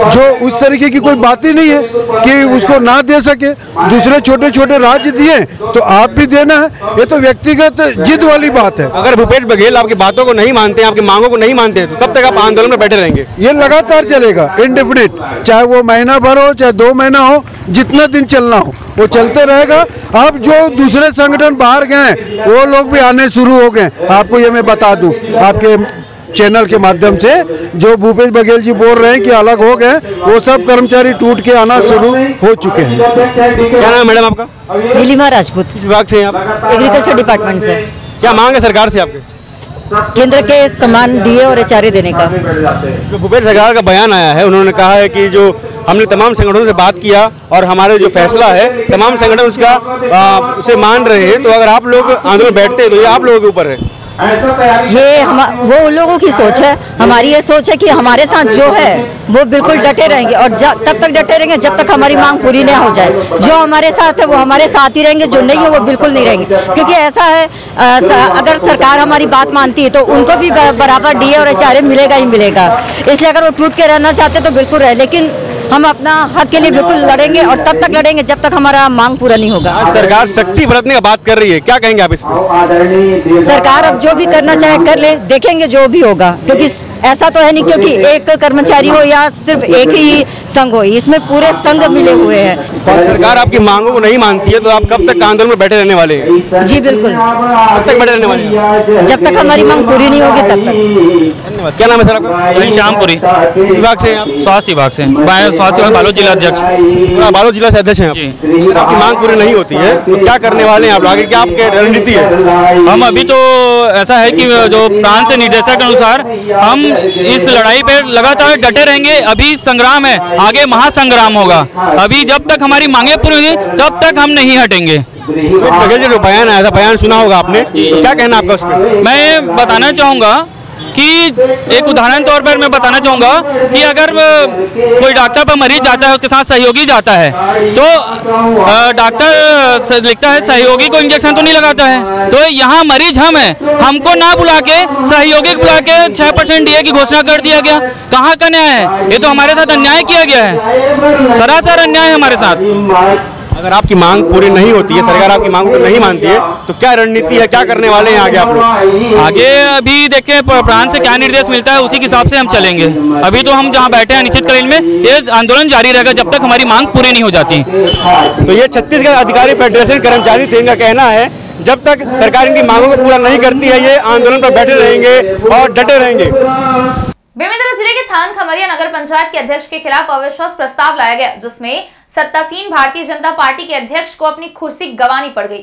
जो उस तरीके की कोई बात ही नहीं है कि उसको ना दे सके। दूसरे छोटे छोटे राज्य दिए तो आप भी देना है, ये तो व्यक्तिगत जिद वाली बात है। अगर भूपेश बघेल आपकी बातों को नहीं मानते, आपकी मांगों को नहीं मानते, तो कब तक आप आंदोलन में बैठे रहेंगे? ये लगातार चलेगा, इंडेफिनिट, चाहे वो महीना भर हो, चाहे 2 महीना हो, जितना दिन चलना हो वो चलते रहेगा। अब जो दूसरे संगठन बाहर गए वो लोग भी आने शुरू हो गए। आपको ये मैं बता दूं आपके चैनल के माध्यम से, जो भूपेश बघेल जी बोल रहे हैं कि अलग हो गए, वो सब कर्मचारी टूट के आना शुरू हो चुके हैं। क्या नाम है मैडम आपका? नीलिमा राजपूत। किस विभाग से हैं आप? एग्रीकल्चर डिपार्टमेंट से। क्या मांग है सरकार से आपके? केंद्र के समान DA और HRA देने का। जो भूपेश बघेल का बयान आया है, उन्होंने कहा है कि जो हमने तमाम संगठनों से बात किया और हमारे जो फैसला है तमाम संगठन उसका उसे मान रहे हैं। तो अगर आप लोग आंदोलन बैठते हैं तो ये आप लोगों के ऊपर है। ये वो लोगों की सोच है, हमारी ये सोच है कि हमारे साथ जो है वो बिल्कुल डटे रहेंगे और तब तक डटे रहेंगे जब तक हमारी मांग पूरी नहीं हो जाए। जो हमारे साथ है वो हमारे साथ ही रहेंगे, जो नहीं है वो बिल्कुल नहीं रहेंगे। क्योंकि ऐसा है अगर सरकार हमारी बात मानती है तो उनको भी बराबर डीए और एचआरए मिलेगा ही मिलेगा। इसलिए अगर वो टूट के रहना चाहते तो बिल्कुल रहे, लेकिन हम अपना हक के लिए बिल्कुल लड़ेंगे और तब तक लड़ेंगे जब तक हमारा मांग पूरा नहीं होगा। सरकार सख्ती बरतने का बात कर रही है, क्या कहेंगे आप इस पर? सरकार अब जो भी करना चाहे कर ले, देखेंगे जो भी होगा। क्योंकि ऐसा तो है नहीं क्योंकि एक कर्मचारी हो या सिर्फ एक ही संघ हो, इसमें पूरे संघ मिले हुए हैं। सरकार आपकी मांगों को नहीं मानती है तो आप कब तक आंदोलन में बैठे रहने वाले हैं? जी बिल्कुल, कब तक बैठे रहने वाले हैं? जब तक हमारी मांग पूरी नहीं होगी तब तक। धन्यवाद। क्या नाम है सर आपका? श्यामपुरी। किस विभाग से? स्वास्थ्य विभाग से, स्वास्थ्य विभाग बालोद जिला अध्यक्ष। बालोद जिला से अध्यक्ष हैं आप। आपकी मांग पूरी नहीं होती है तो क्या करने वाले हैं आप? आगे क्या आपकी रणनीति है? हम अभी तो ऐसा है कि जो प्रांत से निर्देशक के अनुसार हम इस लड़ाई पे लगातार डटे रहेंगे। अभी संग्राम है, आगे महासंग्राम होगा। अभी जब तक हमारी मांगे पूरी हुई तब तक हम नहीं हटेंगे। जो बयान आया था, बयान सुना होगा आपने, तो क्या कहना आपका उस पर? मैं बताना चाहूँगा कि एक उदाहरण तौर पर मैं बताना चाहूँगा कि अगर कोई डॉक्टर पर मरीज जाता है, उसके साथ सहयोगी जाता है, तो डॉक्टर लिखता है सहयोगी को इंजेक्शन तो नहीं लगाता है। तो यहाँ मरीज हम हैं, हमको ना बुला के सहयोगी को बुला के 6% डीए की घोषणा कर दिया गया। कहाँ का न्याय है? ये तो हमारे साथ अन्याय किया गया है, सरासर अन्याय है हमारे साथ। अगर आपकी मांग पूरी नहीं होती है, सरकार आपकी मांगों को नहीं मानती है, तो क्या रणनीति है, क्या करने वाले हैं आगे आप लोग? आगे अभी देखें प्रांत से क्या निर्देश मिलता है, उसी के हिसाब से हम चलेंगे। अभी तो हम जहां बैठे हैं अनिश्चितकालीन में, ये आंदोलन जारी रहेगा जब तक हमारी मांग पूरी नहीं हो जाती। तो ये छत्तीसगढ़ अधिकारी फेडरेशन कर्मचारी थे, इनका कहना है जब तक सरकार इनकी मांगों को पूरा नहीं करती है ये आंदोलन पर बैठे रहेंगे और डटे रहेंगे। बेमेतरा जिले के थान खमरिया नगर पंचायत के अध्यक्ष के खिलाफ अविश्वास प्रस्ताव लाया गया, जिसमें सत्तासीन भारतीय जनता पार्टी के अध्यक्ष को अपनी कुर्सी गंवानी पड़ गई।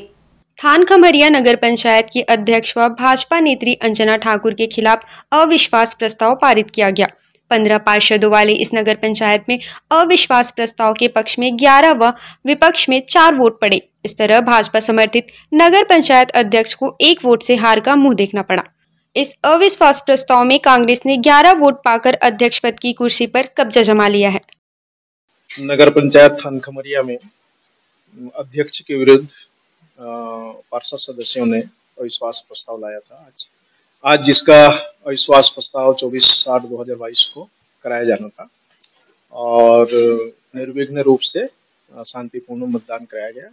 थान खमरिया नगर पंचायत की अध्यक्ष व भाजपा नेत्री अंजना ठाकुर के खिलाफ अविश्वास प्रस्ताव पारित किया गया। 15 पार्षदों वाले इस नगर पंचायत में अविश्वास प्रस्ताव के पक्ष में 11 व विपक्ष में 4 वोट पड़े। इस तरह भाजपा समर्थित नगर पंचायत अध्यक्ष को 1 वोट से हार का मुंह देखना पड़ा। इस अविश्वास प्रस्ताव में कांग्रेस ने 11 वोट पाकर अध्यक्ष पद की कुर्सी पर कब्जा जमा लिया है। नगर पंचायत थान खमरिया में अध्यक्ष के विरुद्ध पार्षद सदस्यों ने अविश्वास प्रस्ताव लाया था। आज जिसका अविश्वास प्रस्ताव 24/8/2022 को कराया जाना था और निर्विघ्न रूप से शांतिपूर्ण मतदान कराया गया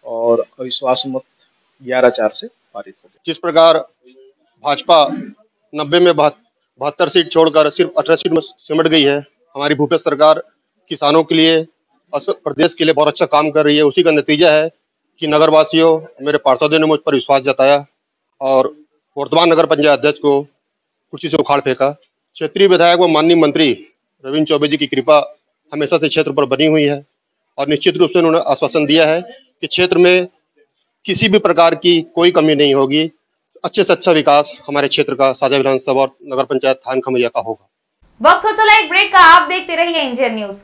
और अविश्वास मत 11-4 से पारित हो गया। जिस प्रकार भाजपा 90 में 72 सीट छोड़कर सिर्फ 18 सीट में सिमट गई है, हमारी भूपेश सरकार किसानों के लिए और प्रदेश के लिए बहुत अच्छा काम कर रही है। उसी का नतीजा है कि नगरवासियों, मेरे पार्षदों ने मुझ पर विश्वास जताया और वर्तमान नगर पंचायत अध्यक्ष को कुर्सी से उखाड़ फेंका। क्षेत्रीय विधायक व माननीय मंत्री रविंद्र चौबे जी की कृपा हमेशा से क्षेत्र पर बनी हुई है और निश्चित रूप से उन्होंने आश्वासन दिया है कि क्षेत्र में किसी भी प्रकार की कोई कमी नहीं होगी। अच्छे से अच्छा विकास हमारे क्षेत्र का साझा विधानसभा और नगर पंचायत थान खमरिया का होगा। वक्त हो चला एक ब्रेक का, आप देखते रहिए इंडियन न्यूज।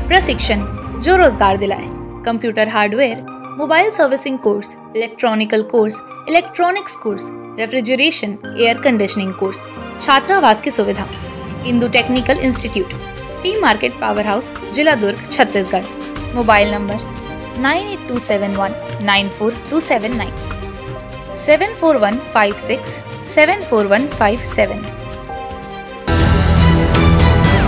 प्रशिक्षण जो रोजगार दिलाए। Computer hardware, mobile servicing course, electronical course, electronics course, refrigeration, air conditioning course, छात्रावास की सुविधा। Indu technical institute, T market power house, जिला दुर्ग, छत्तीसगढ़। मोबाइल नंबर 9827194279 74156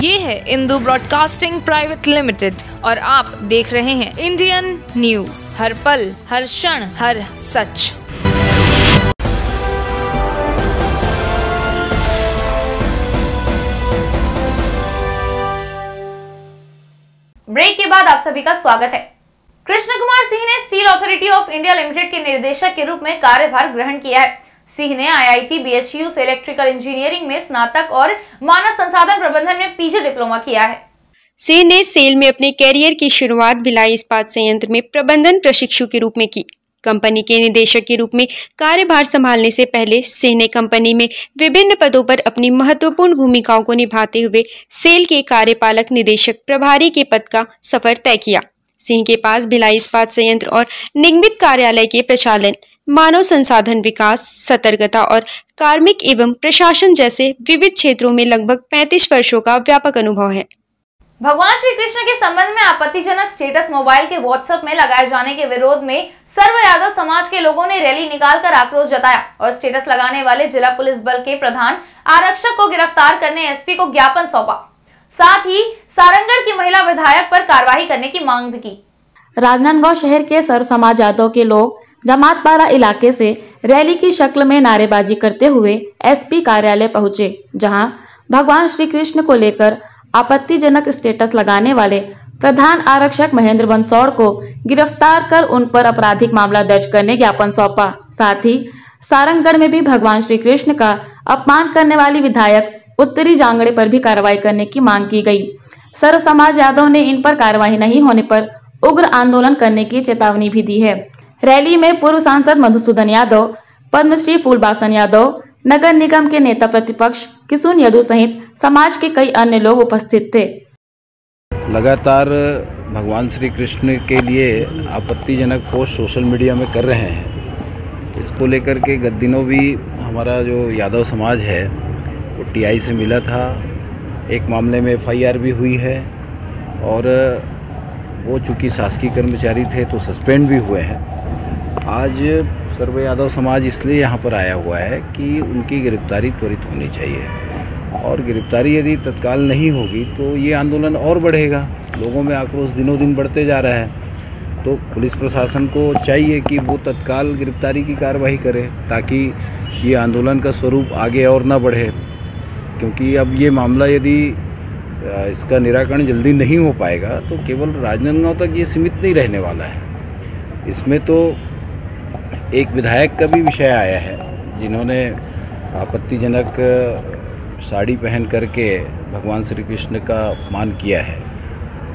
ये है इंदू ब्रॉडकास्टिंग प्राइवेट लिमिटेड और आप देख रहे हैं इंडियन न्यूज, हर पल, हर क्षण, हर सच। ब्रेक के बाद आप सभी का स्वागत है। कृष्ण कुमार सिंह ने steel authority of India limited के निर्देशक के रूप में कार्यभार ग्रहण किया है। सिंह ने IIT BHU से इलेक्ट्रिकल इंजीनियरिंग में स्नातक और मानव संसाधन प्रबंधन में PG डिप्लोमा किया है। सिंह ने सेल में अपने कैरियर की शुरुआत भिलाई इस्पात संयंत्र में प्रबंधन प्रशिक्षु के रूप में की। कंपनी के निदेशक के रूप में कार्यभार संभालने से पहले सिंह ने कंपनी में विभिन्न पदों पर अपनी महत्वपूर्ण भूमिकाओं को निभाते हुए सेल के कार्यपालक निदेशक प्रभारी के पद का सफर तय किया। सिंह के पास भिलाई इस्पात संयंत्र और निगमित कार्यालय के प्रचालन, मानव संसाधन विकास, सतर्कता और कार्मिक एवं प्रशासन जैसे विविध क्षेत्रों में लगभग 35 वर्षों का व्यापक अनुभव है। भगवान श्री कृष्ण के संबंध में आपत्तिजनक स्टेटस मोबाइल के व्हाट्सएप में लगाए जाने के विरोध में सर्व यादव समाज के लोगों ने रैली निकालकर आक्रोश जताया और स्टेटस लगाने वाले जिला पुलिस बल के प्रधान आरक्षक को गिरफ्तार करने SP को ज्ञापन सौंपा। साथ ही सारंगढ़ की महिला विधायक पर कार्रवाई करने की मांग भी की। राजनांदगांव शहर के सर्व समाज यादव के लोग जमातपारा इलाके से रैली की शक्ल में नारेबाजी करते हुए SP कार्यालय पहुंचे, जहां भगवान श्री कृष्ण को लेकर आपत्तिजनक स्टेटस लगाने वाले प्रधान आरक्षक महेंद्र बंसौड़ को गिरफ्तार कर उन पर आपराधिक मामला दर्ज करने ज्ञापन सौंपा। साथ ही सारंगढ़ में भी भगवान श्री कृष्ण का अपमान करने वाली विधायक उत्तरी जांगड़े पर भी कार्रवाई करने की मांग की गई। सर्व समाज यादव ने इन पर कार्रवाई नहीं होने पर उग्र आंदोलन करने की चेतावनी भी दी है। रैली में पूर्व सांसद मधुसूदन यादव, पद्मश्री फूलबासन यादव, नगर निगम के नेता प्रतिपक्ष किशुन यदु सहित समाज के कई अन्य लोग उपस्थित थे। लगातार भगवान श्री कृष्ण के लिए आपत्तिजनक पोस्ट सोशल मीडिया में कर रहे हैं। इसको लेकर के गत दिनों भी हमारा जो यादव समाज है वो TI से मिला था। एक मामले में FIR भी हुई है और वो चूँकि शासकीय कर्मचारी थे तो सस्पेंड भी हुए हैं। आज सर्व यादव समाज इसलिए यहाँ पर आया हुआ है कि उनकी गिरफ्तारी त्वरित होनी चाहिए और गिरफ्तारी यदि तत्काल नहीं होगी तो ये आंदोलन और बढ़ेगा। लोगों में आक्रोश दिनों दिन बढ़ते जा रहा है। तो पुलिस प्रशासन को चाहिए कि वो तत्काल गिरफ्तारी की कार्रवाई करे ताकि ये आंदोलन का स्वरूप आगे और ना बढ़े, क्योंकि अब ये मामला यदि इसका निराकरण जल्दी नहीं हो पाएगा तो केवल राजनांदगांव तक ये सीमित नहीं रहने वाला है। इसमें तो एक विधायक का भी विषय आया है जिन्होंने आपत्तिजनक साड़ी पहन करके भगवान श्री कृष्ण का अपमान किया है,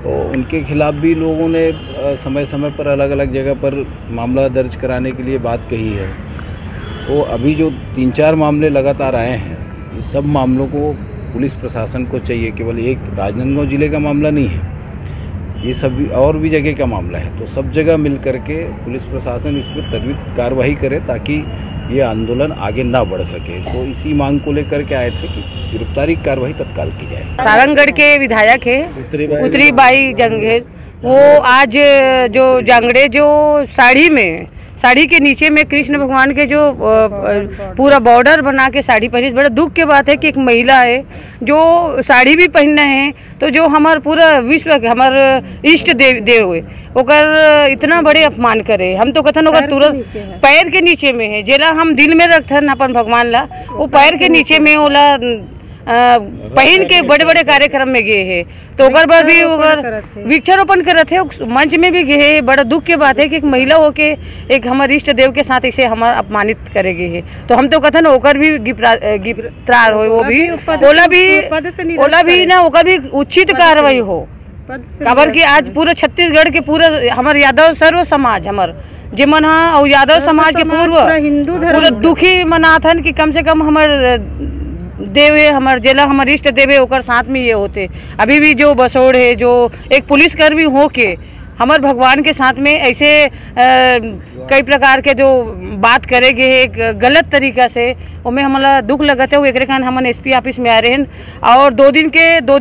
तो उनके खिलाफ भी लोगों ने समय समय पर अलग अलग जगह पर मामला दर्ज कराने के लिए बात कही है। तो अभी जो 3-4 मामले लगातार आए हैं, ये सब मामलों को पुलिस प्रशासन को चाहिए, केवल एक राजनांदगांव जिले का मामला नहीं है, ये सब और भी जगह का मामला है। तो सब जगह मिल करके पुलिस प्रशासन इस पर त्वरित कार्रवाई करे ताकि ये आंदोलन आगे ना बढ़ सके। तो इसी मांग को लेकर के आए थे कि गिरफ्तारी कार्रवाई तत्काल की जाए। सारंगढ़ के विधायक है उत्तरी बाई जंगेर, वो आज जो जांगड़े जो साड़ी के नीचे में कृष्ण भगवान के जो पूरा बॉर्डर बना के साड़ी पहनी। बड़ा दुख की बात है कि एक महिला है जो साड़ी भी पहनना है, तो जो हमार पूरा विश्व के हमार इष्ट देव हुए ओकर इतना बड़े अपमान करे। हम तो कथन होगा तुरंत पैर के नीचे में है, जेला हम दिल में रखते न अपन भगवान ला, वो पैर के नीचे में ओला पहन के बड़े बड़े कार्यक्रम में गए हैं। तो ओकर पर भी वृक्षारोपण करते हैं, मंच में भी गए हैं। बड़ा दुख की बात है कि एक महिला होके एक हमारे इष्ट देव के साथ इसे हमारा अपमानित करेगी है। तो हम तो कथन ओकर भी गिरफ्तार हो, वो भी ओला भी ना ओकर भी उचित कार्रवाई हो। खबर की आज पूरा छत्तीसगढ़ के पूरा हमारे यादव सर्व समाज हमार जे मन और यादव समाज के पूरा दुखी मनाथन कि कम से कम हमारे देव है, हमार जिला हमार इष्ट देव है, ओकर साथ में ये होते। अभी भी जो बसोड़ है, जो एक पुलिसकर्मी हो के हमार भगवान के साथ में ऐसे कई प्रकार के जो बात करेंगे एक गलत तरीका से, उनमें हमारा दुख लगता है। वो एक कारण हम SP ऑफिस में आ रहे हैं और 2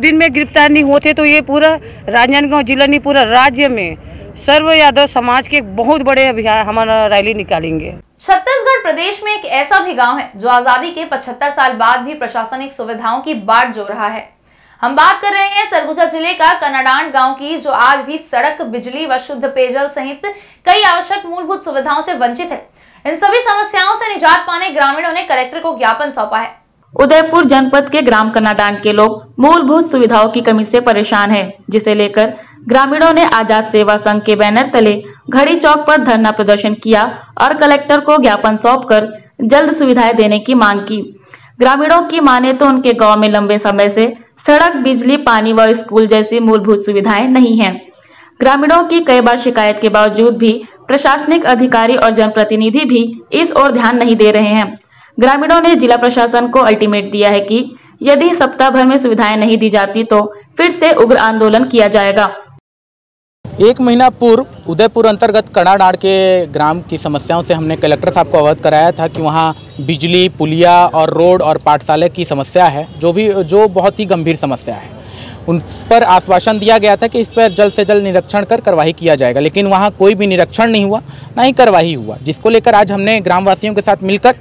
दिन में गिरफ्तार नहीं होते तो ये पूरा राजनांदगांव जिला नहीं पूरा राज्य में सर्व यादव समाज के बहुत बड़े अभियान हमारा रैली निकालेंगे। छत्तीसगढ़ प्रदेश में एक ऐसा भी गांव है जो आजादी के 75 साल बाद भी प्रशासनिक सुविधाओं की बाट जो रहा है। हम बात कर रहे हैं सरगुजा जिले का कनाडांड गांव की, जो आज भी सड़क, बिजली व शुद्ध पेयजल सहित कई आवश्यक मूलभूत सुविधाओं से वंचित है। इन सभी समस्याओं से निजात पाने ग्रामीणों ने कलेक्टर को ज्ञापन सौंपा है। उदयपुर जनपद के ग्राम कनाडांड के लोग मूलभूत सुविधाओं की कमी से परेशान हैं, जिसे लेकर ग्रामीणों ने आजाद सेवा संघ के बैनर तले घड़ी चौक पर धरना प्रदर्शन किया और कलेक्टर को ज्ञापन सौंपकर जल्द सुविधाएं देने की मांग की। ग्रामीणों की माने तो उनके गांव में लंबे समय से सड़क, बिजली, पानी व स्कूल जैसी मूलभूत सुविधाएं नहीं हैं। ग्रामीणों की कई बार शिकायत के बावजूद भी प्रशासनिक अधिकारी और जनप्रतिनिधि भी इस ओर ध्यान नहीं दे रहे हैं। ग्रामीणों ने जिला प्रशासन को अल्टीमेट दिया है कि यदि सप्ताह भर में सुविधाएं नहीं दी जाती तो फिर से उग्र आंदोलन किया जाएगा। एक महीना पूर्व उदयपुर अंतर्गत कनाडांड के ग्राम की समस्याओं से हमने कलेक्टर साहब को अवगत कराया था कि वहाँ बिजली, पुलिया और रोड और पाठशाला की समस्या है, जो बहुत ही गंभीर समस्या है। उन पर आश्वासन दिया गया था कि इस पर जल्द से जल्द निरीक्षण कर कार्रवाई किया जाएगा, लेकिन वहाँ कोई भी निरीक्षण नहीं हुआ, ना ही कार्रवाई हुआ, जिसको लेकर आज हमने ग्रामवासियों के साथ मिलकर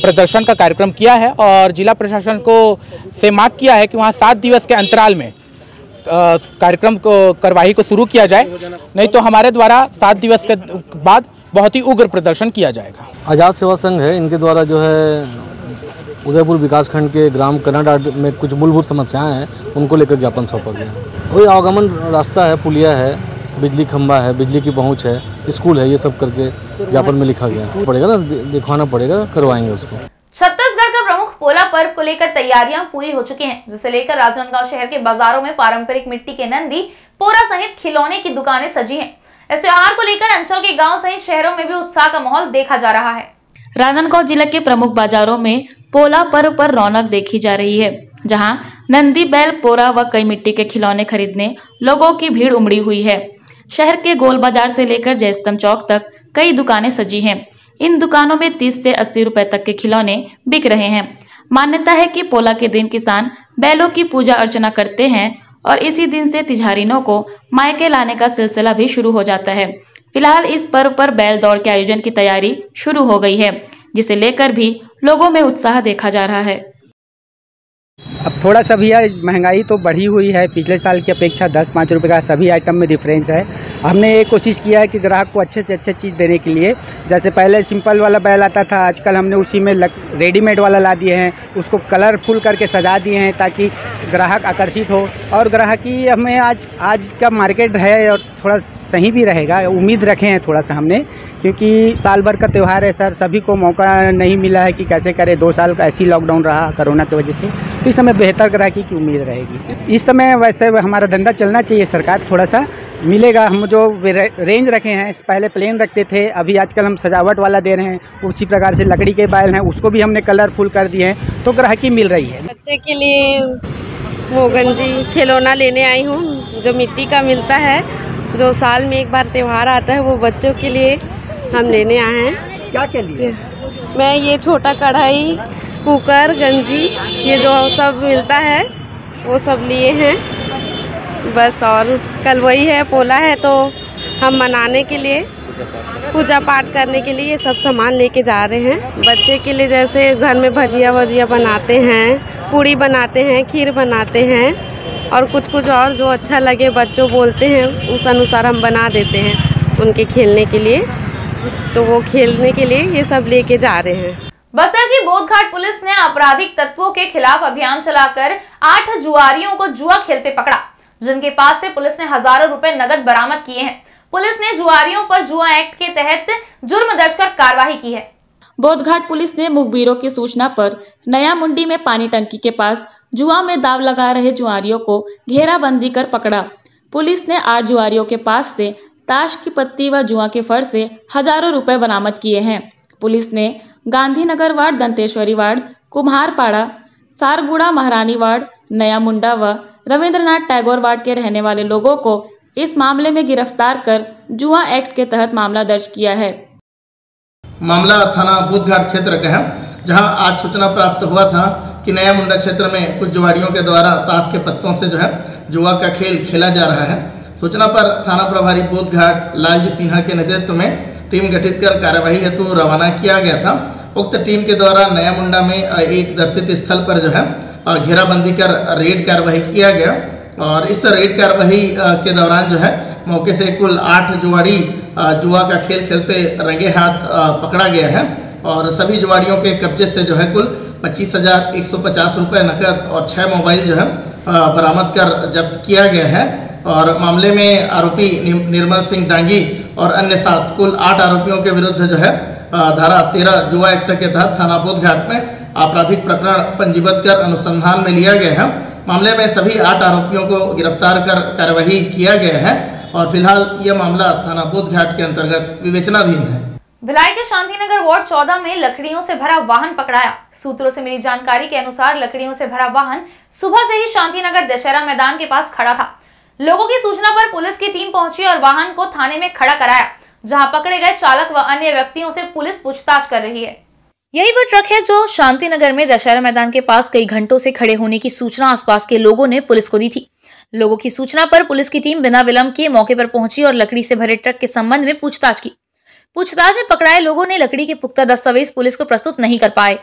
प्रदर्शन का कार्यक्रम किया है और जिला प्रशासन को से मांग किया है कि वहाँ 7 दिवस के अंतराल में कार्यक्रम को कार्यवाही को शुरू किया जाए, नहीं तो हमारे द्वारा 7 दिवस के बाद बहुत ही उग्र प्रदर्शन किया जाएगा। आजाद सेवा संघ है, इनके द्वारा जो है उदयपुर विकासखंड के ग्राम कनाडांड में कुछ मूलभूत समस्याएं हैं, उनको लेकर ज्ञापन सौंपा गया। वही आवागमन रास्ता है, पुलिया है, बिजली खंभा है, बिजली की पहुंच है, स्कूल है, ये सब करके ज्ञापन में लिखा गया। पड़ेगा ना, दिखवाना पड़ेगा, करवाएंगे उसको। छत्तीसगढ़ का प्रमुख पोला पर्व को लेकर तैयारियां पूरी हो चुकी हैं, जिसे लेकर राजनांदगांव शहर के बाजारों में पारंपरिक मिट्टी के नंदी, पोरा सहित खिलौने की दुकानें सजी हैं। इस त्योहार को लेकर अंचल के गांव सहित शहरों में भी उत्साह का माहौल देखा जा रहा है। राजनांदगांव जिले के प्रमुख बाजारों में पोला पर्व पर रौनक देखी जा रही है, जहां नंदी, बैल, पोरा व कई मिट्टी के खिलौने खरीदने लोगों की भीड़ उमड़ी हुई है। शहर के गोल बाजार से लेकर जयस्तंभ चौक तक कई दुकानें सजी हैं। इन दुकानों में 30 से 80 रुपए तक के खिलौने बिक रहे हैं। मान्यता है कि पोला के दिन किसान बैलों की पूजा अर्चना करते हैं और इसी दिन से तिजहारिनों को मायके लाने का सिलसिला भी शुरू हो जाता है। फिलहाल इस पर्व पर बैल दौड़ के आयोजन की तैयारी शुरू हो गई है, जिसे लेकर भी लोगों में उत्साह देखा जा रहा है। अब थोड़ा सा भैया महंगाई तो बढ़ी हुई है, पिछले साल की अपेक्षा 10-5 रुपये का सभी आइटम में डिफरेंस है। हमने ये कोशिश किया है कि ग्राहक को अच्छे से अच्छे चीज़ देने के लिए, जैसे पहले सिंपल वाला बैल आता था, आजकल हमने उसी में रेडीमेड वाला ला दिए हैं, उसको कलरफुल करके सजा दिए हैं ताकि ग्राहक आकर्षित हो। और ग्राहकी हमें आज का मार्केट है और थोड़ा सही भी रहेगा, उम्मीद रखे हैं थोड़ा सा हमने, क्योंकि साल भर का त्यौहार है सर, सभी को मौका नहीं मिला है कि कैसे करें। 2 साल का ऐसी लॉकडाउन रहा कोरोना की वजह से, तो इस समय बेहतर ग्राहकी की उम्मीद रहेगी। इस समय वैसे हमारा धंधा चलना चाहिए, सरकार थोड़ा सा मिलेगा। हम जो रेंज रखे हैं, पहले प्लेन रखते थे, अभी आजकल हम सजावट वाला दे रहे हैं। उसी प्रकार से लकड़ी के बैल हैं, उसको भी हमने कलरफुल कर दिए हैं, तो ग्राहकी मिल रही है। बच्चे के लिए वो गंजी खिलौना लेने आई हूँ, जो मिट्टी का मिलता है, जो साल में एक बार त्यौहार आता है, वो बच्चों के लिए हम लेने आए हैं। क्या क्या लिए? मैं ये छोटा कढ़ाई, कुकर, गंजी, ये जो सब मिलता है वो सब लिए हैं बस। और कल वही है, पोला है, तो हम मनाने के लिए, पूजा पाठ करने के लिए ये सब सामान लेके जा रहे हैं। बच्चे के लिए जैसे घर में भजिया बनाते हैं, पूड़ी बनाते हैं, खीर बनाते हैं और कुछ और जो अच्छा लगे बच्चों बोलते हैं उस अनुसार हम बना देते हैं उनके खेलने के लिए। तो वो खेलने के लिए ये सब लेके जा रहे हैं। बस्तर की बोधघाट पुलिस ने आपराधिक तत्वों के खिलाफ अभियान चलाकर 8 जुआरियों को जुआ खेलते पकड़ा, जिनके पास से पुलिस ने हजारों रुपए नगद बरामद किए हैं। पुलिस ने जुआरियों पर जुआ एक्ट के तहत जुर्म दर्ज कर कार्रवाई की है। बोधघाट पुलिस ने मुखबिरों की सूचना पर नया मुंडी में पानी टंकी के पास जुआ में दाव लगा रहे जुआरियों को घेराबंदी कर पकड़ा। पुलिस ने 8 जुआरियों के पास से ताश की पत्ती व जुआ के फर से हजारों रुपए बरामद किए हैं। पुलिस ने गांधीनगर वार्ड, दंतेश्वरी वार्ड, कुम्हारपाड़ा, सारगुड़ा, महारानी वार्ड, नया मुंडा व रविंद्रनाथ टैगोर वार्ड के रहने वाले लोगों को इस मामले में गिरफ्तार कर जुआ एक्ट के तहत मामला दर्ज किया है। मामला थाना बोधघाट क्षेत्र का है, जहां आज सूचना प्राप्त हुआ था कि नया मुंडा क्षेत्र में कुछ जुआड़ियों के द्वारा ताश के पत्तों से जो है जुआ का खेल खेला जा रहा है। सूचना पर थाना प्रभारी बोधघाट लालजी सिन्हा के नेतृत्व में टीम गठित कर कार्यवाही हेतु रवाना किया गया था। उक्त टीम के द्वारा नया मुंडा में एक दर्शित स्थल पर जो है घेराबंदी कर रेड कार्रवाई किया गया और इस रेड कार्रवाई के दौरान जो है मौके से कुल 8 जुआड़ी जुआ का खेल खेलते रंगे हाथ पकड़ा गया है और सभी जुआड़ियों के कब्जे से जो है कुल 25,150 रुपये नकद और 6 मोबाइल जो है बरामद कर जब्त किया गया है और मामले में आरोपी निर्मल सिंह डांगी और अन्य 7 कुल 8 आरोपियों के विरुद्ध जो है धारा 13 जुआ एक्ट के तहत थाना बोधघाट में आपराधिक प्रकरण पंजीबद्ध कर अनुसंधान में लिया गया है। मामले में सभी 8 आरोपियों को गिरफ्तार कर कार्यवाही किया गया है और फिलहाल यह मामला थाना बोधघाट के अंतर्गत विवेचनाधीन है। भिलाई के शांतिनगर वार्ड 14 में लकड़ियों से भरा वाहन पकड़ाया। सूत्रों से मिली जानकारी के अनुसार लकड़ियों से भरा वाहन सुबह से ही शांतिनगर दशहरा मैदान के पास खड़ा था। लोगों की सूचना पर पुलिस की टीम पहुंची और वाहन को थाने में खड़ा कराया, जहां पकड़े गए चालक व अन्य व्यक्तियों से पुलिस पूछताछ कर रही है। यही वो ट्रक है जो शांतिनगर में दशहरा मैदान के पास कई घंटों से खड़े होने की सूचना आसपास के लोगों ने पुलिस को दी थी। लोगों की सूचना पर पुलिस की टीम बिना विलंब के मौके पर पहुंची और लकड़ी से भरे ट्रक के संबंध में पूछताछ की। पूछताछ में पकड़ाए लोगों ने लकड़ी के पुख्ता दस्तावेज पुलिस को प्रस्तुत नहीं कर पाए।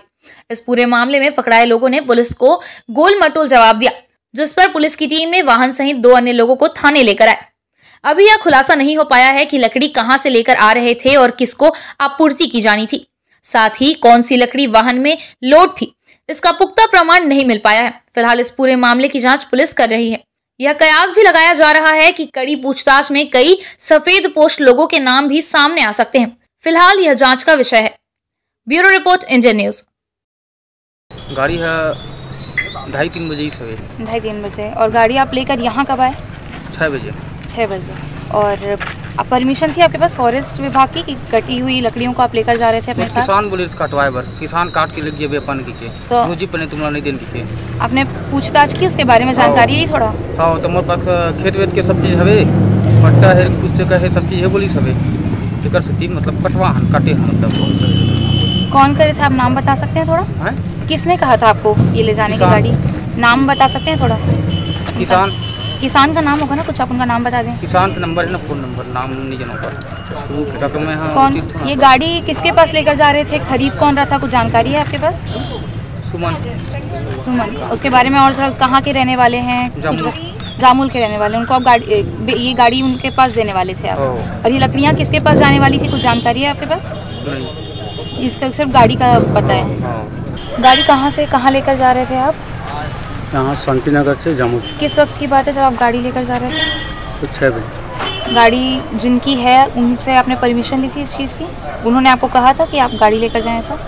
इस पूरे मामले में पकड़ाए लोगों ने पुलिस को गोल मटोल जवाब दिया, जिस पर पुलिस की टीम ने वाहन सहित 2 अन्य लोगों को थाने लेकर आए। अभी यह खुलासा नहीं हो पाया है कि लकड़ी कहां से लेकर आ रहे थे और किसको आपूर्ति की जानी थी, साथ ही कौन सी लकड़ी वाहन में लोड थी, इसका पुख्ता प्रमाण नहीं मिल पाया है। फिलहाल इस पूरे मामले की जांच पुलिस कर रही है। यह कयास भी लगाया जा रहा है कि कड़ी पूछताछ में कई सफेद पोस्ट लोगों के नाम भी सामने आ सकते हैं। फिलहाल यह जांच का विषय है। Bureau report, Indian news. गाड़ी है 2:30-3 बजे ही सवेरे। 2:30-3 बजे। और गाड़ी आप लेकर यहाँ कब आए? 6 बजे। 6 बजे। और परमिशन थी आपके पास फॉरेस्ट विभाग की कि कटी हुई लकड़ियों को आप लेकर जा रहे थे अपने साथ? किसान बोले कटवाए बर, किसान काट के लग गए अपन के तो रोजी पने तुमरा नहीं देन के। आपने पूछताछ की उसके बारे में जानकारी ली थोड़ा? हाँ, तो मोर पास खेत वेत के सब चीज हवे, पट्टा है, पुस्तक है, सब चीज है बोली सबे कर सकती, मतलब कटवा काटे मतलब। कौन करे थे आप, नाम बता सकते हैं थोड़ा? है? किसने कहा था आपको ये ले जाने की गाड़ी? नाम बता सकते हैं थोड़ा? किसान का नाम होगा ना कुछ, आप उनका नाम बता दें। किसान का नंबर है ना, फ़ोन नंबर, नाम नहीं जाना होगा। कौन ये गाड़ी किसके पास लेकर जा रहे थे? खरीद कौन रहा था, कुछ जानकारी है आपके पास? सुमन। उसके बारे में और थोड़ा, कहाँ के रहने वाले हैं? जामुल के रहने वाले। उनको आप ये गाड़ी उनके पास देने वाले थे आप? और ये लकड़ियाँ किसके पास जाने वाली थी, कुछ जानकारी है आपके पास? नहीं। इसका सिर्फ गाड़ी का पता है। गाड़ी कहाँ से कहाँ लेकर जा रहे थे आप? यहाँ शांतिनगर से जामुल। किस वक्त की बात है जब आप गाड़ी लेकर जा रहे थे? 6 बजे। गाड़ी जिनकी है उनसे आपने परमिशन ली थी इस चीज़ की? उन्होंने आपको कहा था कि आप गाड़ी लेकर जाएं ऐसा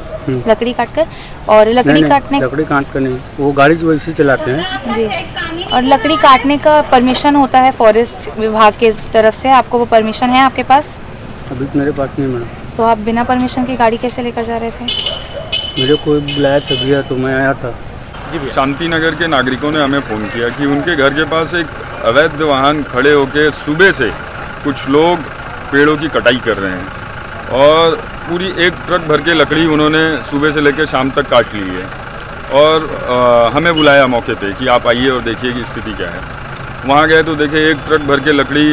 लकड़ी काट कर? और लकड़ी काटने, लकड़ी काट कर नहीं, वो गाड़ी जो वैसे चलाते हैं जी। और लकड़ी काटने का परमिशन होता है फॉरेस्ट विभाग के तरफ से, आपको वो परमिशन है आपके पास? अभी मेरे पास नहीं मैडम। तो आप बिना परमिशन की गाड़ी कैसे लेकर जा रहे थे? मुझे कोई बुलाया था भैया, तो मैं आया था। शांतिनगर के नागरिकों ने हमें फ़ोन किया कि उनके घर के पास एक अवैध वाहन खड़े होकर सुबह से कुछ लोग पेड़ों की कटाई कर रहे हैं और पूरी एक ट्रक भर के लकड़ी उन्होंने सुबह से लेकर शाम तक काट ली है और हमें बुलाया मौके पे कि आप आइए और देखिए कि स्थिति क्या है। वहाँ गए तो देखे एक ट्रक भर के लकड़ी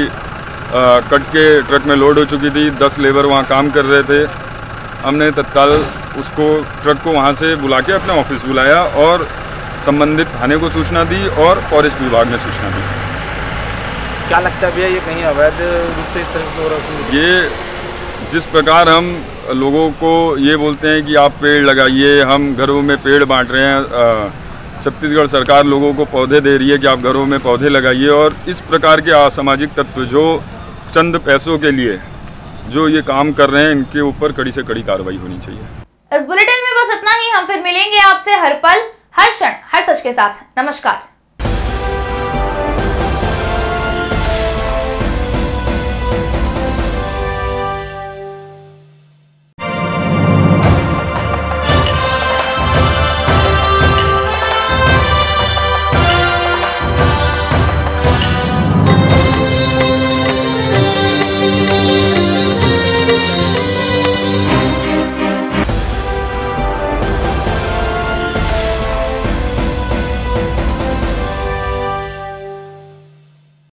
कट के ट्रक में लोड हो चुकी थी। 10 लेबर वहाँ काम कर रहे थे। हमने तत्काल उसको ट्रक को वहाँ से बुला के अपने ऑफिस बुलाया और संबंधित थाने को सूचना दी और फॉरेस्ट विभाग ने सूचना दी। क्या लगता है भैया ये कहीं अवैध रूप से इस तरह से हो रहा है? ये जिस प्रकार हम लोगों को ये बोलते हैं कि आप पेड़ लगाइए, हम घरों में पेड़ बांट रहे हैं, छत्तीसगढ़ सरकार लोगों को पौधे दे रही है कि आप घरों में पौधे लगाइए, और इस प्रकार के असामाजिक तत्व जो चंद पैसों के लिए जो ये काम कर रहे हैं, इनके ऊपर कड़ी से कड़ी कार्रवाई होनी चाहिए। इस बुलेटिन में बस इतना ही। हम फिर मिलेंगे आपसे हर पल, हर क्षण, हर सच के साथ। नमस्कार।